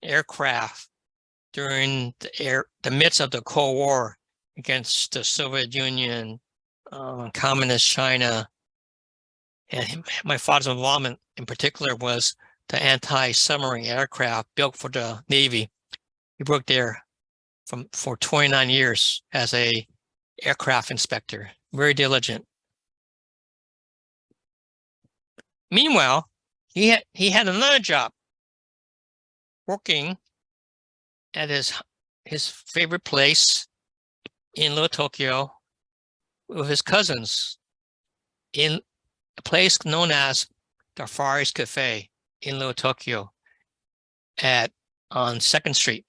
aircraft during the midst of the Cold War against the Soviet Union, Communist China. And my father's involvement in particular was the anti-submarine aircraft built for the Navy. He worked there for 29 years as a aircraft inspector, very diligent. Meanwhile, he had another job, working at his favorite place in Little Tokyo with his cousins in a place known as the Far East Cafe in Little Tokyo on 2nd Street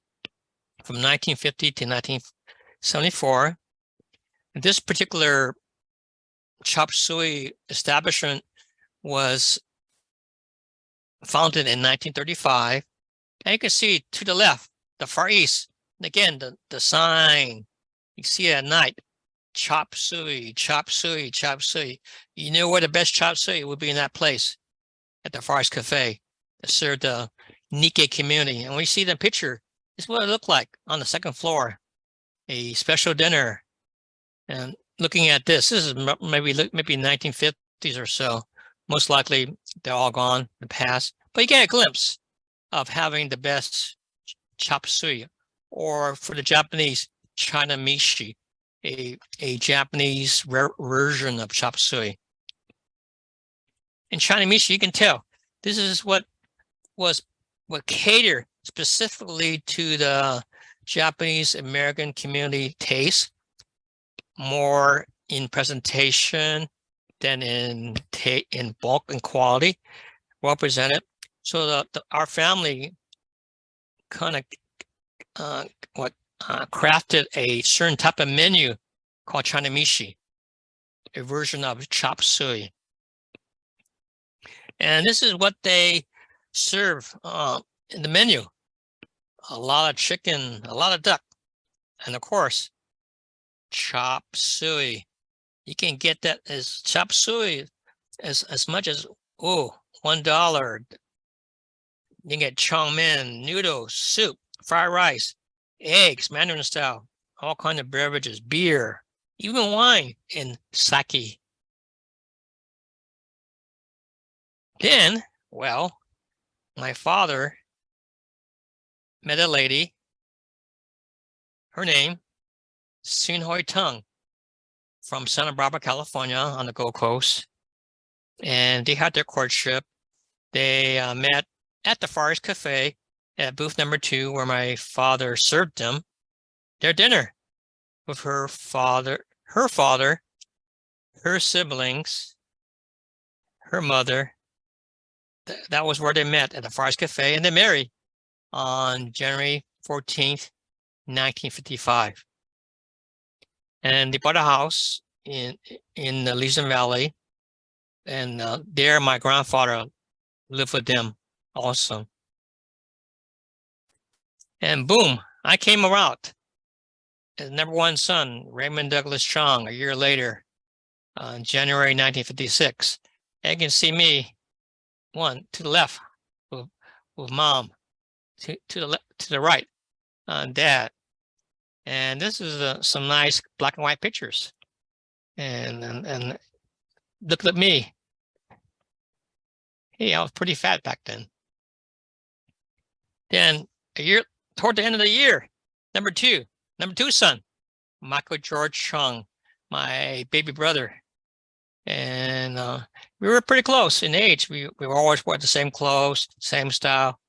from 1950 to 1974. This particular chop suey establishment was founded in 1935. And you can see to the left, the Far East, and again, the sign, you see it at night, chop suey, chop suey, chop suey. You know where the best chop suey would be in that place, at the Far East Cafe, that served the Nikkei community. And when you see the picture, this is what it looked like on the 2nd floor, a special dinner, And looking at this is maybe 1950s or so. Most likely they're all gone in the past, but you get a glimpse of having the best chop suey, or for the Japanese, China mishi, a Japanese version of chop suey. In China mishi, you can tell this is what catered specifically to the Japanese American community taste, more in presentation than in bulk and quality, well presented. So our family kind of crafted a certain type of menu called China mishi, a version of chop suey. And this is what they serve in the menu. A lot of chicken, a lot of duck, and of course, chop suey. You can get that as chop suey as much as $1. You can get Chong men, noodles, soup, fried rice, eggs, Mandarin style, all kinds of beverages, beer, even wine, and sake. Then, well, my father met a lady, her name, Sun Hoi Tung, from Santa Barbara, California, on the Gold Coast. And they had their courtship. They met at the Forest Cafe at booth number 2, where my father served them their dinner with her father, her siblings, her mother. That was where they met, at the Forest Cafe, and they married on January 14th, 1955. And they bought a house in the Elysian Valley, and there my grandfather lived with them also. And boom, I came around as number 1 son, Raymond Douglas Chong, a year later, January 1956. And you can see me, one to the left with mom, to the right, dad. And this is some nice black and white pictures. And look at me. Hey, I was pretty fat back then. Then toward the end of the year, number two son, Michael George Chong, my baby brother. And we were pretty close in age. We were always wearing the same clothes, same style.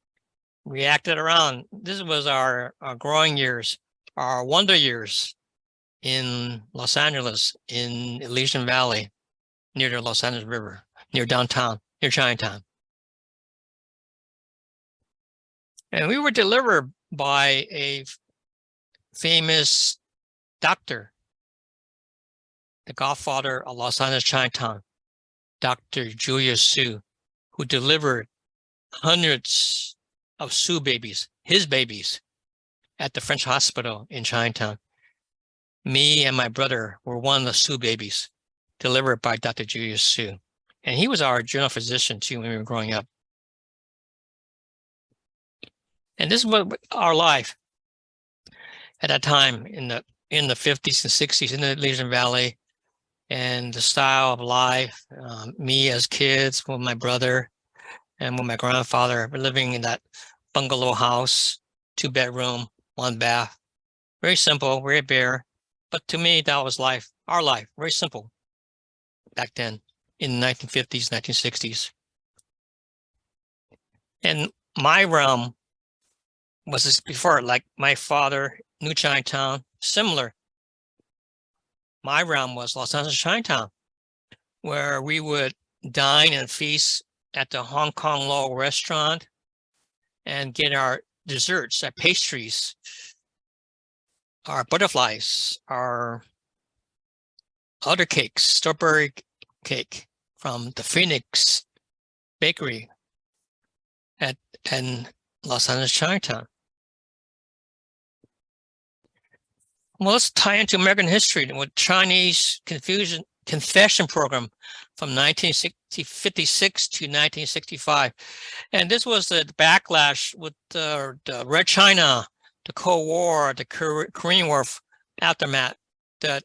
We acted around. This was our growing years, our wonder years in Los Angeles, in Elysian Valley, near the Los Angeles River, near downtown, near Chinatown. And we were delivered by a famous doctor, the godfather of Los Angeles Chinatown, Dr. Julius Su, who delivered hundreds of Su babies, his babies, at the French hospital in Chinatown. Me and my brother were one of the Su babies delivered by Dr. Julius Su. And he was our general physician too when we were growing up. And this is what our life at that time in the 50s and 60s in the Elysian Valley, and the style of life, me as kids with my brother and with my grandfather, we're living in that bungalow house, 2-bedroom, 1 bath. Very simple, very bare. But to me, that was life, our life, very simple back then in the 1950s, 1960s. And my realm was this before, like my father, New Chinatown, similar. My realm was Los Angeles Chinatown, where we would dine and feast at the Hong Kong Law restaurant and get our desserts, our pastries, our butterflies, our other cakes, strawberry cake from the Phoenix Bakery in Los Angeles Chinatown. Well, let's tie into American history with Chinese confession program from 1956 to 1965. And this was the backlash with the Red China, the Cold War, the Korean War aftermath, that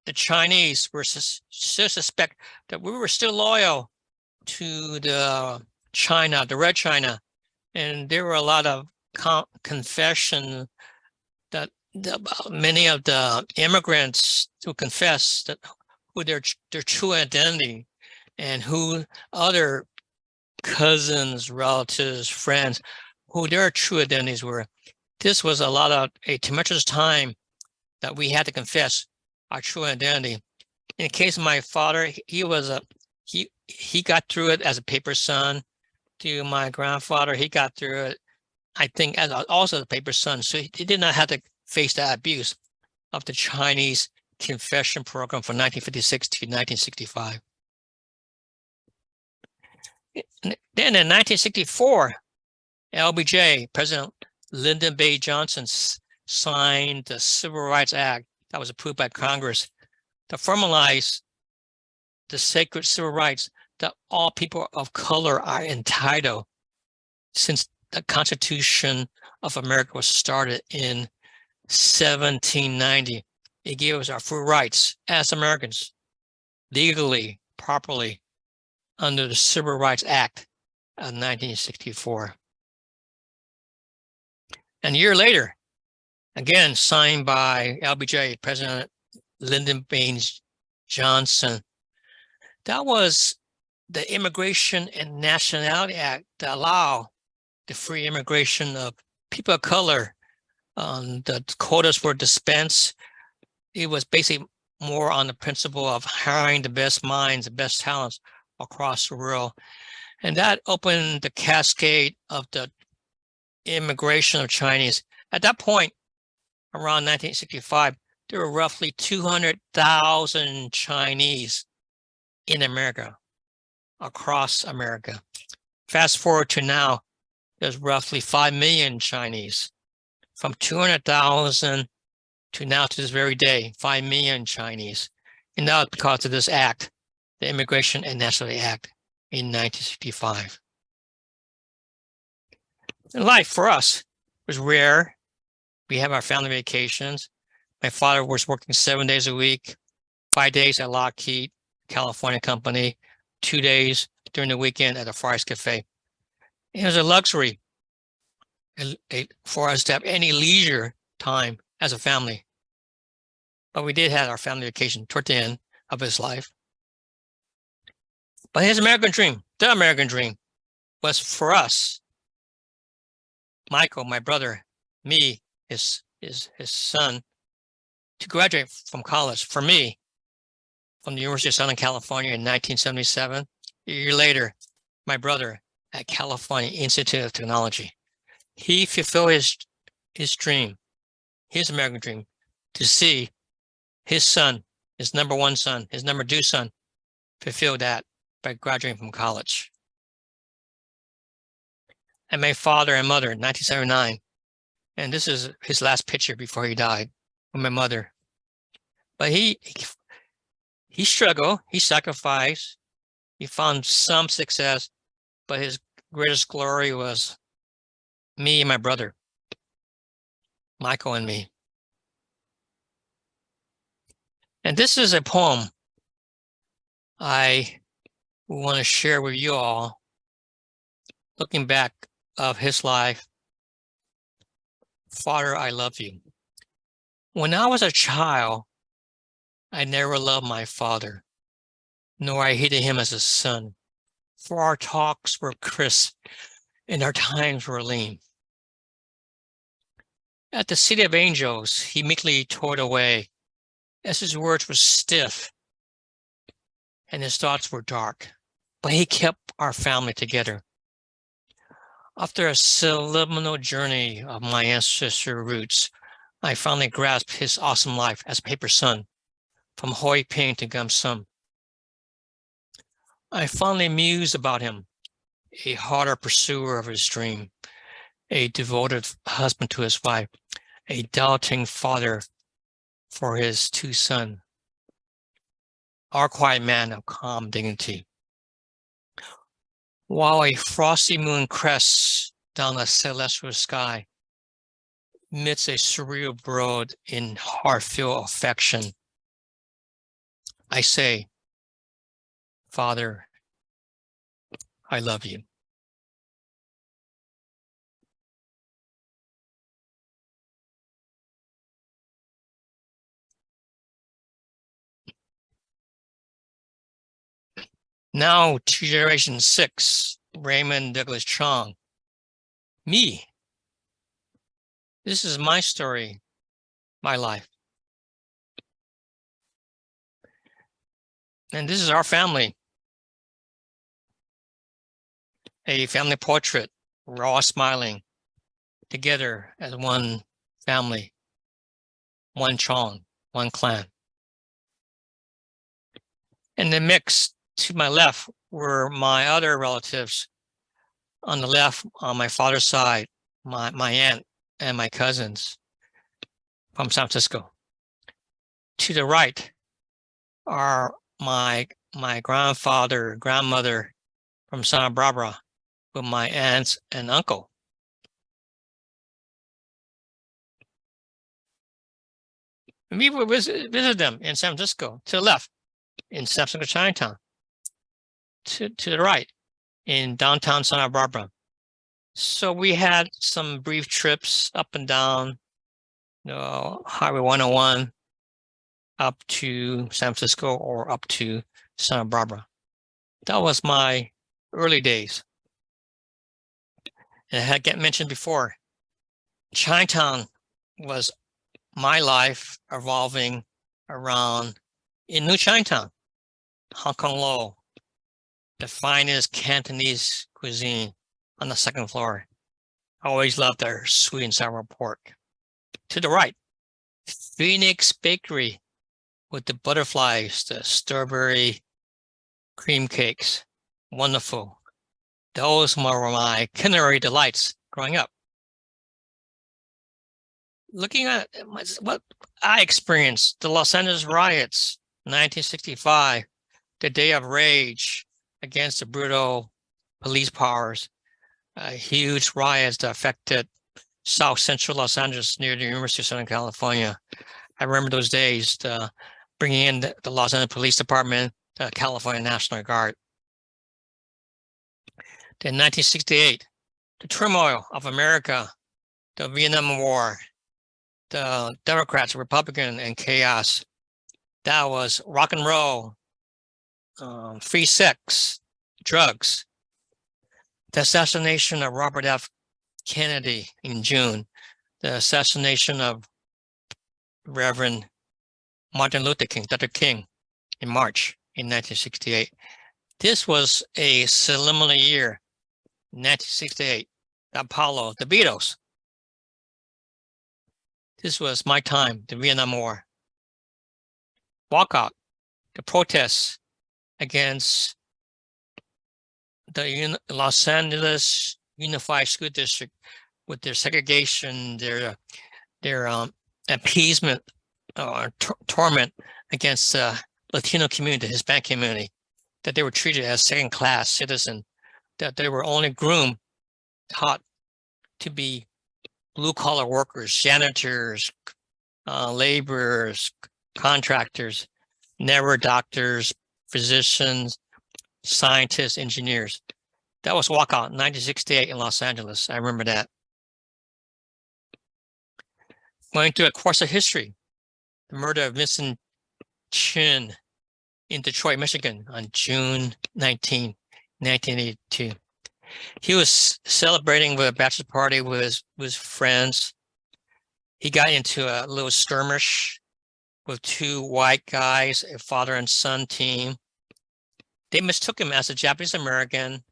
the Chinese were still suspect that we were still loyal to the China, the Red China, and there were a lot of confession that many of the immigrants who confessed that who their true identity and who other cousins, relatives, friends, who their true identities were. This was a tumultuous time that we had to confess our true identity. In the case of my father, he got through it as a paper son. To my grandfather, he got through it, I think, as also a paper son. So he did not have to face the abuse of the Chinese confession program from 1956 to 1965. Then in 1964, LBJ, President Lyndon B. Johnson, signed the Civil Rights Act that was approved by Congress to formalize the sacred civil rights that all people of color are entitled since the Constitution of America was started in 1790. It gave us our full rights as Americans, legally, properly, under the Civil Rights Act of 1964. And a year later, again signed by LBJ, President Lyndon B. Johnson, that was the Immigration and Nationality Act that allowed the free immigration of people of color. The quotas were dispensed. It was basically more on the principle of hiring the best minds, the best talents across the world. And that opened the cascade of the immigration of Chinese. At that point, around 1965, there were roughly 200,000 Chinese in America, across America. Fast forward to now, there's roughly 5 million Chinese. From 200,000 to now to this very day, 5 million Chinese. And now it's because of this act, the Immigration and Nationality Act in 1965. And life for us was rare. We have our family vacations. My father was working 7 days a week, 5 days at Lockheed, California company, 2 days during the weekend at a Far East Cafe. It was a luxury for us to have any leisure time as a family. But we did have our family vacation toward the end of his life. But his American dream, the American dream, was for us, Michael, my brother, me, his son, to graduate from college. For me, from the University of Southern California in 1977. A year later, my brother at California Institute of Technology. He fulfilled his dream, his American dream, to see his son, his number one son, his number two son, fulfill that by graduating from college. And my father and mother in 1979. And this is his last picture before he died with my mother. But he struggled, he sacrificed, he found some success, but his greatest glory was me and my brother, Michael and me. And this is a poem I want to share with you all, looking back of his life. Father, I love you. When I was a child, I never loved my father, nor I hated him as a son, for our talks were crisp and our times were lean. At the City of Angels, he meekly tore away, as his words were stiff and his thoughts were dark, but he kept our family together. After a subliminal journey of my ancestral roots, I finally grasped his awesome life as a paper son, from Hoi Ping to Gum Sum. I finally mused about him, a harder pursuer of his dream, a devoted husband to his wife, a doubting father for his two sons, our quiet man of calm dignity. While a frosty moon crests down a celestial sky, amidst a surreal brood in heart-filled affection, I say, Father, I love you. Now to generation 6, Raymond Douglas Chong. Me. This is my story, my life. And this is our family. A family portrait. We're all smiling together as one family, one Chong, one clan. In the mix to my left were my other relatives. On the left, on my father's side, my aunt and my cousins from San Francisco. To the right are my grandfather, grandmother from Santa Barbara with my aunts and uncle. And we would visit them in San Francisco. To the left, in San Francisco Chinatown. To the right, in downtown Santa Barbara. So we had some brief trips up and down Highway 101 up to San Francisco or up to Santa Barbara. That was my early days. And I had mentioned before, Chinatown was my life revolving around in New Chinatown, Hong Kong Lo, the finest Cantonese cuisine on the second floor. I always loved their sweet and sour pork. To the right, Phoenix Bakery with the butterflies, the strawberry cream cakes. Wonderful. Those were my culinary delights growing up. Looking at what I experienced, the Los Angeles riots, 1965, the day of rage against the brutal police powers, huge riots that affected South Central Los Angeles near the University of Southern California. I remember those days, bringing in the Los Angeles Police Department, the California National Guard. Then 1968, the turmoil of America, the Vietnam War, the Democrats, Republican, and chaos. That was rock and roll, free sex, drugs. The assassination of Robert F. Kennedy in June, the assassination of Reverend Martin Luther King, Dr. King, in March in 1968. This was a seminal year, 1968. Apollo, the Beatles. This was my time, the Vietnam War. Walkout, the protests against the Los Angeles Unified School District with their segregation, their appeasement or torment against the Latino community, the Hispanic community, that they were treated as second-class citizens, that they were only groomed, taught to be blue-collar workers, janitors, laborers, contractors, never doctors, physicians, scientists, engineers. That was walkout, 1968 in Los Angeles. I remember that. Going through a course of history, the murder of Vincent Chin in Detroit, Michigan on June 19, 1982. He was celebrating with a bachelor party with his friends. He got into a little skirmish with two white guys, a father and son team. They mistook him as a Japanese American,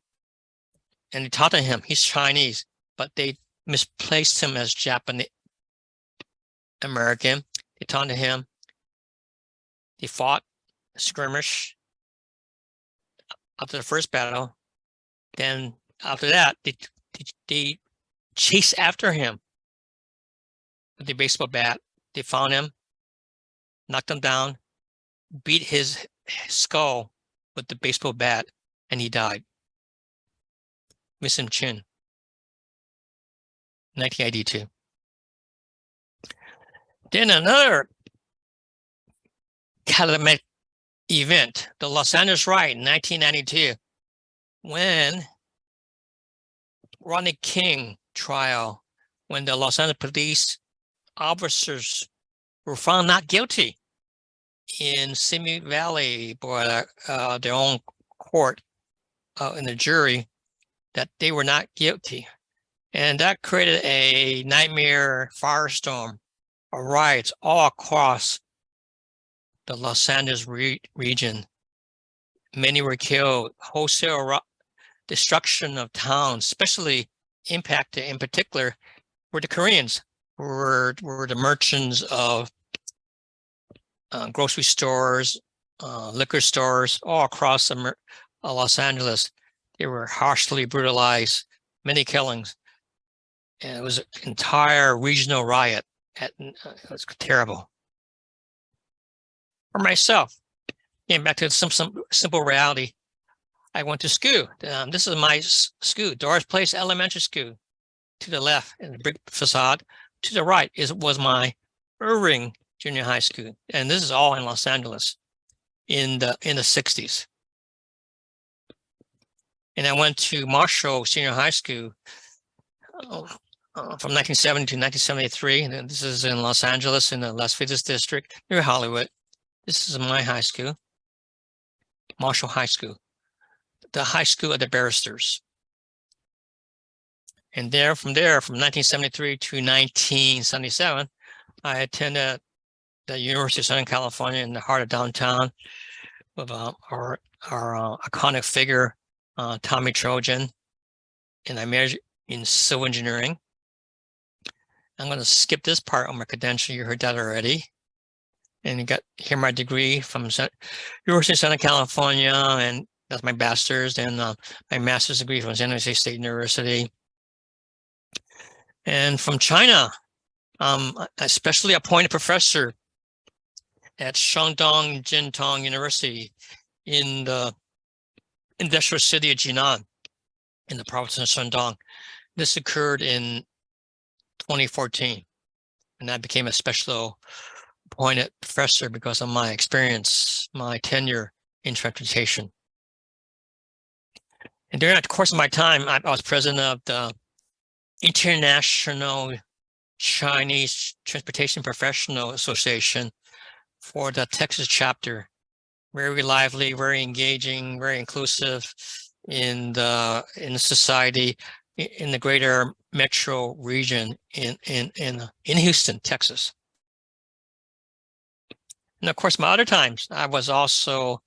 and they taught him he's Chinese, but they misplaced him as Japanese American. They taught him. They fought a skirmish after the first battle. Then after that, they chased after him with the baseball bat. They found him, knocked him down, beat his skull with the baseball bat, and he died. Vincent Chin, 1982. Then another event, the Los Angeles riot in 1992, when Rodney King trial, when the Los Angeles police officers were found not guilty in Simi Valley by their own court in the jury, that they were not guilty. And that created a nightmare firestorm of riots all across the Los Angeles region. Many were killed, wholesale destruction of towns, especially impacted in particular were the Koreans, were the merchants of grocery stores, liquor stores, all across Los Angeles. They were harshly brutalized, many killings. And it was an entire regional riot. It was terrible. For myself, getting back to some simple reality, I went to school. This is my school, Doris Place Elementary School. To the left, in the brick facade. To the right was my Irving Junior High School, and this is all in Los Angeles in the 60s. And I went to Marshall Senior High School from 1970 to 1973. And this is in Los Angeles in the Las Vegas district near Hollywood. This is my high school, Marshall High School, the high school of the barristers. And from 1973 to 1977, I attended the University of Southern California in the heart of downtown with our iconic figure, Tommy Trojan, and I majored in civil engineering. I'm going to skip this part on my credential. You heard that already. And you got here my degree from University of Southern California, and that's my bachelor's, and my master's degree from San Jose State University. And from China, especially appointed professor at Shandong Jintong University in the industrial city of Jinan in the province of Shandong. This occurred in 2014, and I became a special appointed professor because of my experience, my tenure in transportation. And during the course of my time, I was president of the International Chinese Transportation Professional Association for the Texas chapter. Very lively, very engaging, very inclusive in the society in the greater metro region in Houston, Texas. And of course, my other times, I was also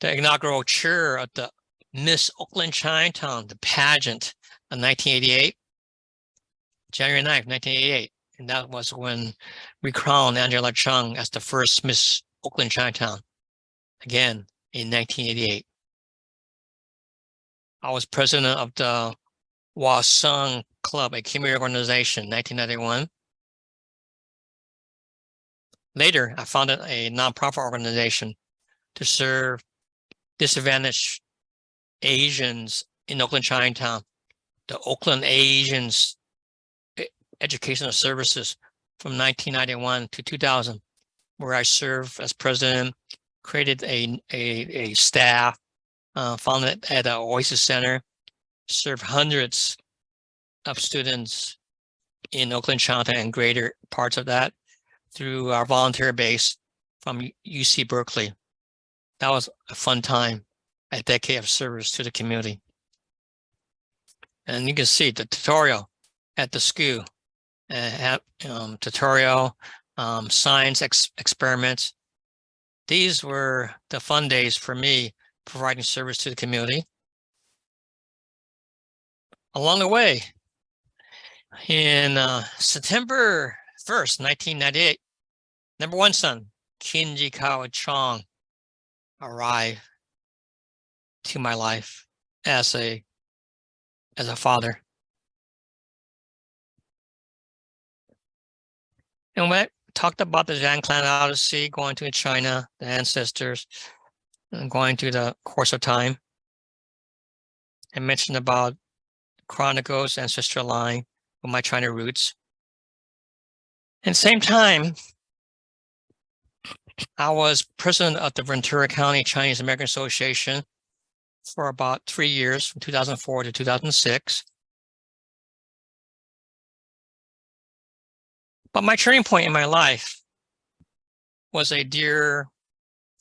the inaugural chair of the Miss Oakland Chinatown, the pageant of 1988. January 9th, 1988. And that was when we crowned Angela Chong as the first Miss Oakland Chinatown, again, in 1988. I was president of the Wasung Club, a community organization, 1991. Later, I founded a nonprofit organization to serve disadvantaged Asians in Oakland Chinatown, the Oakland Asians Educational Services from 1991 to 2000, where I served as president, created a staff, founded at the Odyssey Center, served hundreds of students in Oakland, Chinatown, and greater parts of that through our volunteer base from UC Berkeley. That was a fun time, a decade of service to the community. And you can see the tutorial at the school. Tutorial, science experiments. These were the fun days for me, providing service to the community. Along the way, in September 1st, 1998, number one son, Kinji Kao Chong, arrived to my life as a father. And when I talked about the Zhang clan Odyssey, going to China, the ancestors, and going through the course of time, I mentioned about Chronicles, ancestral line, with my China roots. And same time, I was president of the Ventura County Chinese American Association for about 3 years, from 2004 to 2006. But my turning point in my life was a dear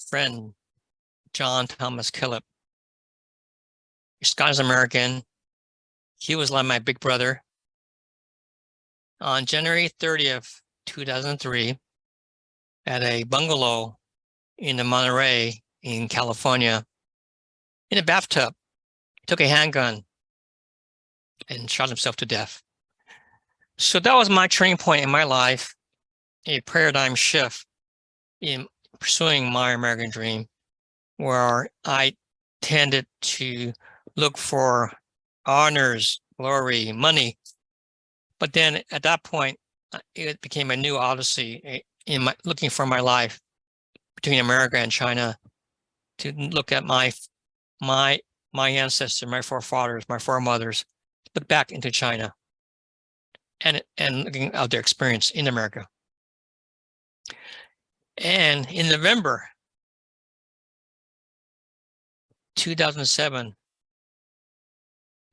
friend, John Thomas Killip. He's Scottish American. He was like my big brother. On January 30th, 2003, at a bungalow in the Monterey in California, in a bathtub, he took a handgun and shot himself to death. So that was my turning point in my life, a paradigm shift in pursuing my American dream, where I tended to look for honors, glory, money. But then at that point, it became a new Odyssey in my looking for my life between America and China, to look at my ancestors, my forefathers, my foremothers, look back into China and looking at their experience in America. And in November 2007,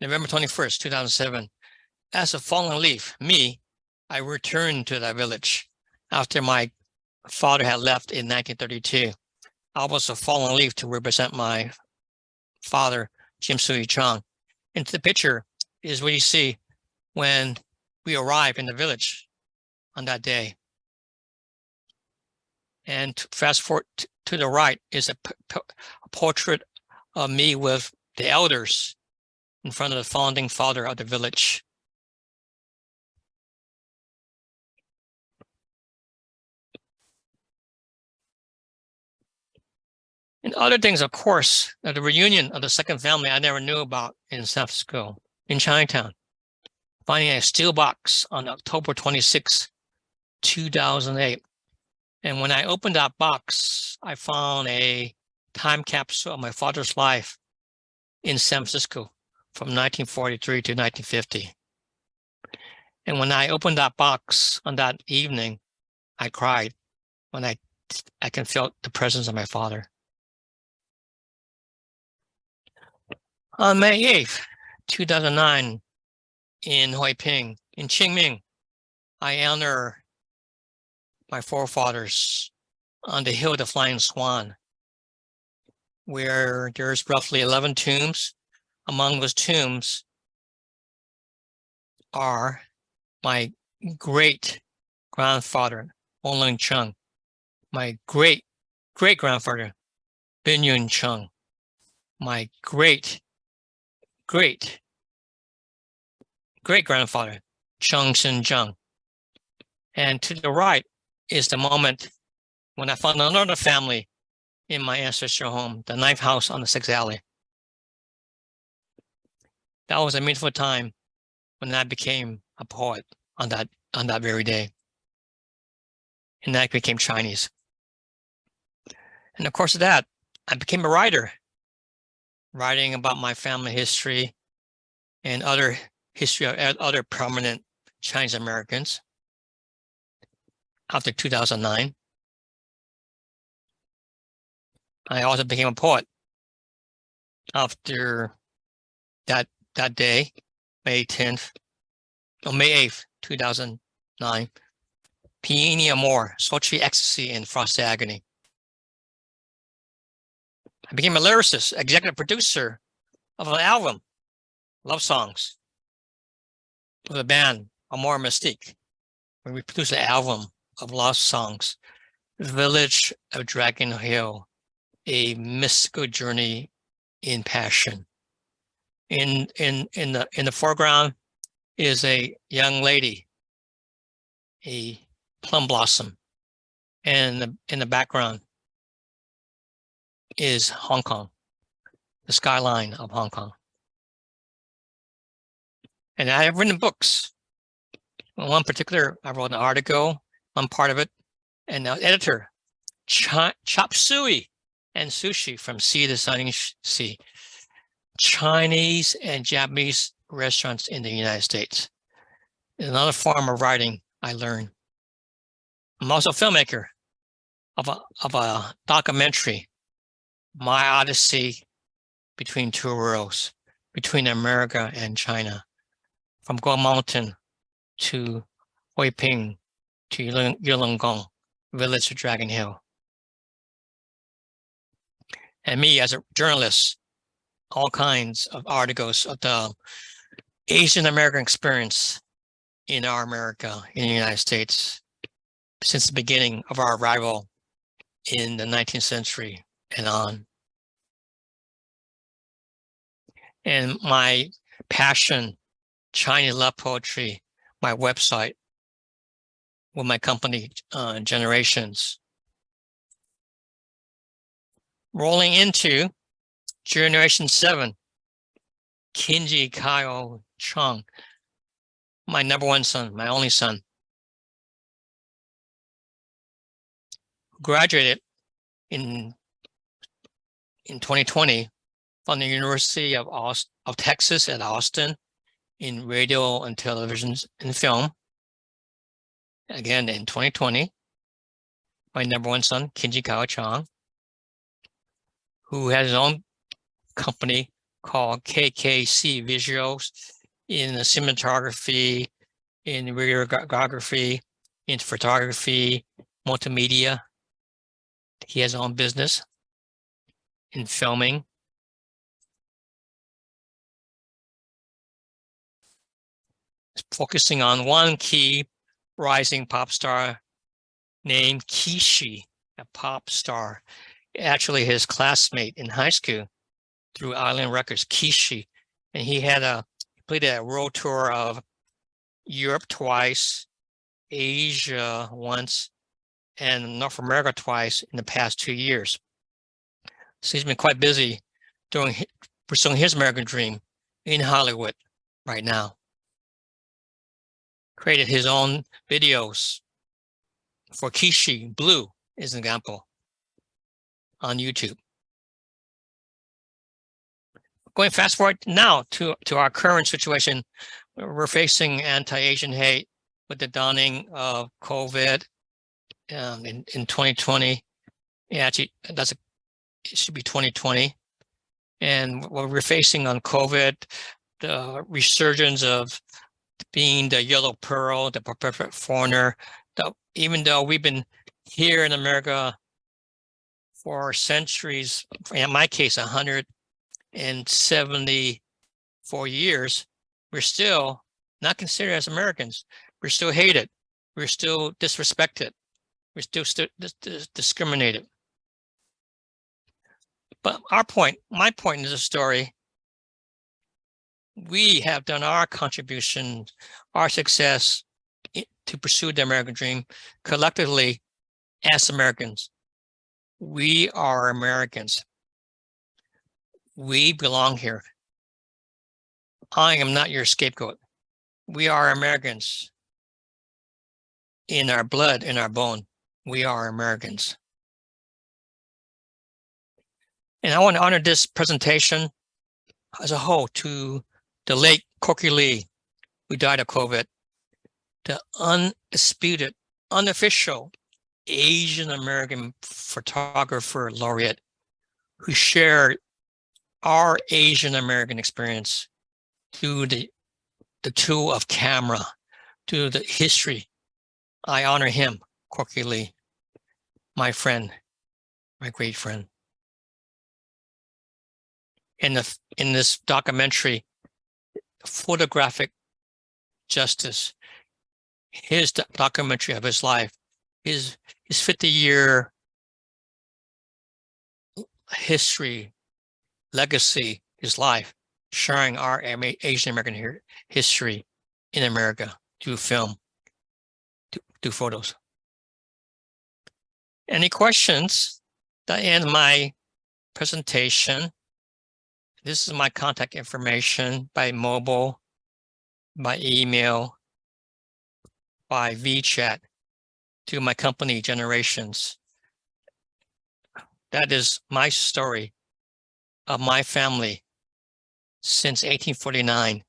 November 21st, 2007, as a fallen leaf, I returned to that village after my father had left in 1932. I was a fallen leaf to represent my father, Jim Sui Chong. And the picture is what you see when we arrive in the village on that day. And fast forward to the right is a portrait of me with the elders in front of the founding father of the village. And other things, of course, the reunion of the second family I never knew about in San Francisco, in Chinatown, finding a steel box on October 26, 2008. And when I opened that box, I found a time capsule of my father's life in San Francisco from 1943 to 1950. And when I opened that box on that evening, I cried when I can feel the presence of my father. On May 8th, 2009, in Huiping, in Qingming, I honor my forefathers on the Hill of the Flying Swan, where there's roughly 11 tombs. Among those tombs are my great-grandfather, Onlin Chung, my great-great-grandfather, Bin Yun Chung, my great-great-great-grandfather, Chong Sin Zhang. And to the right is the moment when I found another family in my ancestral home, the 9th house on the 6th alley. That was a meaningful time when I became a poet on that very day. And I became Chinese. And of course of that, I became a writer, writing about my family history and other history of other prominent Chinese Americans. After 2009, I also became a poet. After that day, May 8th, 2009, Peony Amor, Sultry Ecstasy, and Frosty Agony. I became a lyricist, executive producer of an album, Love Songs, with a band, Amor Mystique, where we produced an album of love songs, Village of Dragon Hill, a mystical journey in passion. In the foreground is a young lady, a plum blossom, and in the background is Hong Kong, the skyline of Hong Kong. And I have written books. One particular, I wrote an article on part of it, and the editor, Chop Suey and Sushi from Sea to Shining Sea, Chinese and Japanese restaurants in the United States. Another form of writing I learned. I'm also a filmmaker. of a documentary, My Odyssey Between Two Worlds, between America and China, from Guo Mountain to Huiping to Yulongong, village of Dragon Hill. And me as a journalist, all kinds of articles of the Asian American experience in our America, in the United States, since the beginning of our arrival in the 19th century and on. And my passion, Chinese love poetry, my website with my company, Generations. Rolling into Generation 7, Kinji Kyle Chong, my number one son, my only son, graduated in 2020 from the University of Texas at Austin in radio and television and film. Again, in 2020, my number one son, Kinji Kyle Chong, who has his own company called KKC Visuals in the cinematography, in videography, in photography, multimedia. He has his own business in filming. Focusing on one key rising pop star named Kishi, a pop star. Actually, his classmate in high school through Island Records, Kishi. And he played a world tour of Europe twice, Asia once, and North America twice in the past 2 years. So he's been quite busy pursuing his American dream in Hollywood right now. Created his own videos for Kishi. Blue is an example on YouTube. Going fast forward now to our current situation, we're facing anti-Asian hate with the dawning of COVID in 2020. Yeah, actually, it should be 2020. And what we're facing on COVID, the resurgence of being the yellow pearl, the perfect foreigner, even though we've been here in America for centuries, in my case, 174 years, we're still not considered as Americans. We're still hated. We're still disrespected. We're still discriminated. But my point in the story, we have done our contribution, our success to pursue the American dream collectively as Americans. We are Americans. We belong here. I am not your scapegoat. We are Americans. In our blood, in our bone, we are Americans. And I want to honor this presentation as a whole to the late Corky Lee, who died of COVID, the undisputed, unofficial Asian American photographer laureate who shared our Asian American experience through the tool of camera, through the history. I honor him, Corky Lee, my friend, my great friend. In this documentary, Photographic Justice, his documentary of his life, his 50-year history, legacy, his life, sharing our Asian American history in America through film, through photos. Any questions? That ends my presentation. This is my contact information by mobile, by email, by VChat to my company, Generations. That is my story of my family since 1849,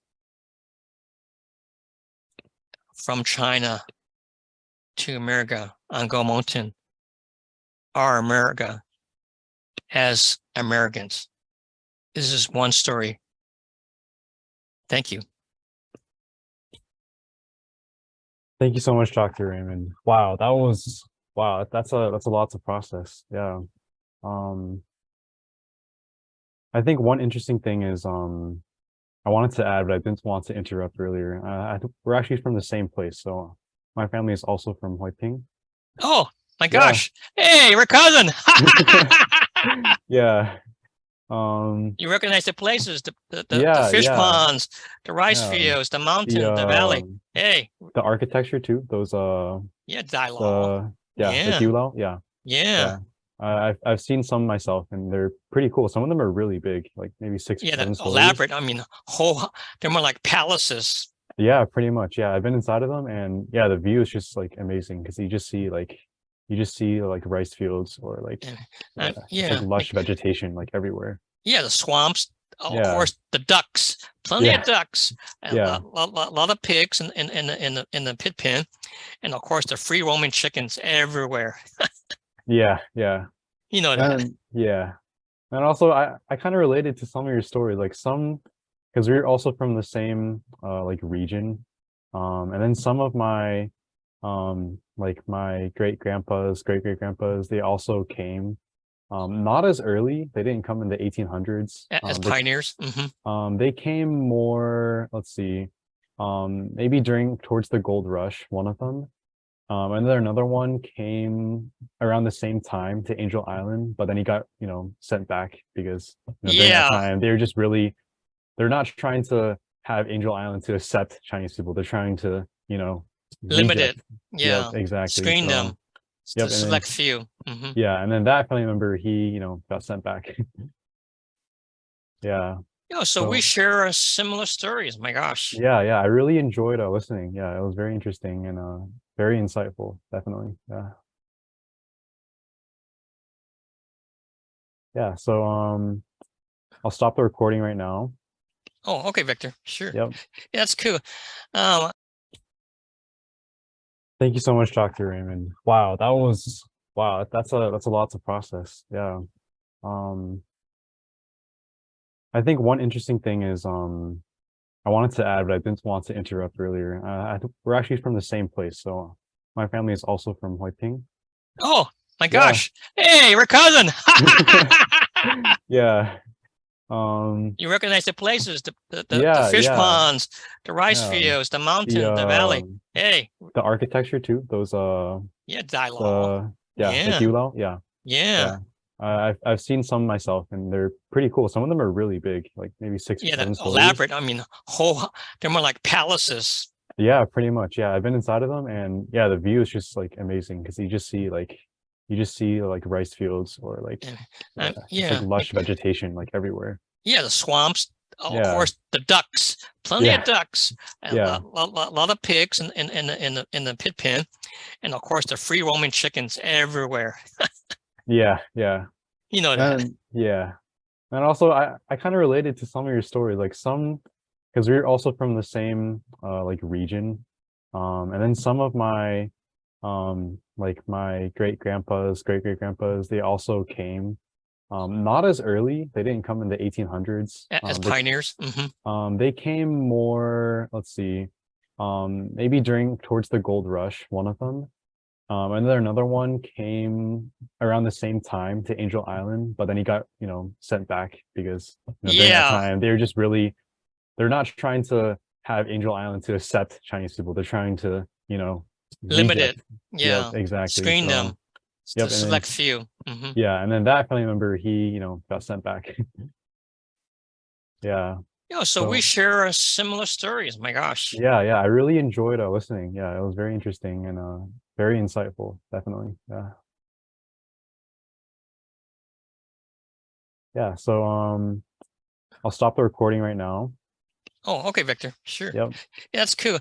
from China to America on Guo Mountain our America as Americans. This is one story. Thank you. Thank you so much, Dr. Raymond. Wow, that's a lot to process. Yeah. Um, I think one interesting thing is I wanted to add, but I didn't want to interrupt earlier. We're actually from the same place, so my family is also from Huiping. Oh my Yeah. gosh. Hey, we're cousin. Yeah. You recognize the places, the Yeah, fish yeah, ponds, the rice yeah. fields, the The mountain, the valley. Hey, the architecture too. Those yeah, Dialogue. the Yeah, Gulao. Yeah, yeah, yeah. I've seen some myself, and they're pretty cool. Some of them are really big, like maybe six or yeah. The seven stories. elaborate. I mean, whole. They're more like palaces. Yeah, pretty much. Yeah, I've been inside of them, and yeah, the view is just like amazing because you just see like rice fields or like just like Yeah, lush vegetation like everywhere. yeah. The swamps. Oh, of Yeah, course, the ducks. Plenty of yeah, ducks. A yeah, lot of pigs in the pit pen, and of course the free roaming chickens everywhere. yeah, yeah. You know that. And yeah, and also I kind of related to some of your stories, like some because we're also from the same like region, and then some of my like my great great grandpas, they also came not as early. They didn't come in the 1800s. As pioneers. They came more, let's see, maybe during towards the gold rush, one of them. And then another one came around the same time to Angel Island, but then he got, sent back because, during that Yeah, time, they're not trying to have Angel Island to accept Chinese people. They're trying to, reject. limited. Yep, Yeah, exactly. screen them. So, The yep. And then, select few. yeah. And then that family member, he, got sent back. Yeah. Yeah, so we So, share similar stories. My gosh. yeah, yeah. I really enjoyed listening. Yeah. It was very interesting and very insightful. Definitely. Yeah. Yeah. So, I'll stop the recording right now. Oh, okay, Victor. Sure. Yep. Yeah, that's cool. Um, Thank you so much, Dr. Raymond. Wow, that's a lot to process. Yeah. Um, I think one interesting thing is I wanted to add, but I didn't want to interrupt earlier. We're actually from the same place, so my family is also from Huiping. oh my Yeah. gosh. Hey, we're cousin. Yeah. You recognize the places, the Yeah, fish yeah, ponds, the rice yeah. fields, the The mountain, the valley. Hey, the architecture too. Those yeah, Dialogue. the Yeah, Gulao. Yeah, yeah, yeah. I've seen some myself, and they're pretty cool. Some of them are really big, like maybe six or yeah. The seven stories. elaborate. I mean, whole. They're more like palaces. Yeah, pretty much. Yeah, I've been inside of them, and yeah, the view is just like amazing because you just see like rice fields or like just like Yeah, lush vegetation like everywhere. yeah. The swamps. Oh, of Yeah, course, the ducks. Plenty of yeah, ducks. A yeah, lot of pigs in the pit pen, and of course the free roaming chickens everywhere. yeah, yeah. You know that. And yeah, and also I kind of related to some of your stories, like some because we're also from the same like region, and then some of my like my great great grandpas, they also came not as early. They didn't come in the 1800s. As pioneers. They came more, let's see, maybe during towards the gold rush, one of them. And then another one came around the same time to Angel Island, but then he got, sent back because, during that Yeah, time, they're not trying to have Angel Island to accept Chinese people. They're trying to, reject. limited. Yep, Yeah, exactly. screen So, them. The yep. And then, select few. yeah. And then that family member, he, got sent back. Yeah. Yeah, so we So, share similar stories. My gosh. yeah, yeah. I really enjoyed listening. Yeah. It was very interesting and very insightful. Definitely. Yeah. Yeah. So, I'll stop the recording right now. Oh, okay, Victor. Sure. Yep. Yeah, that's cool.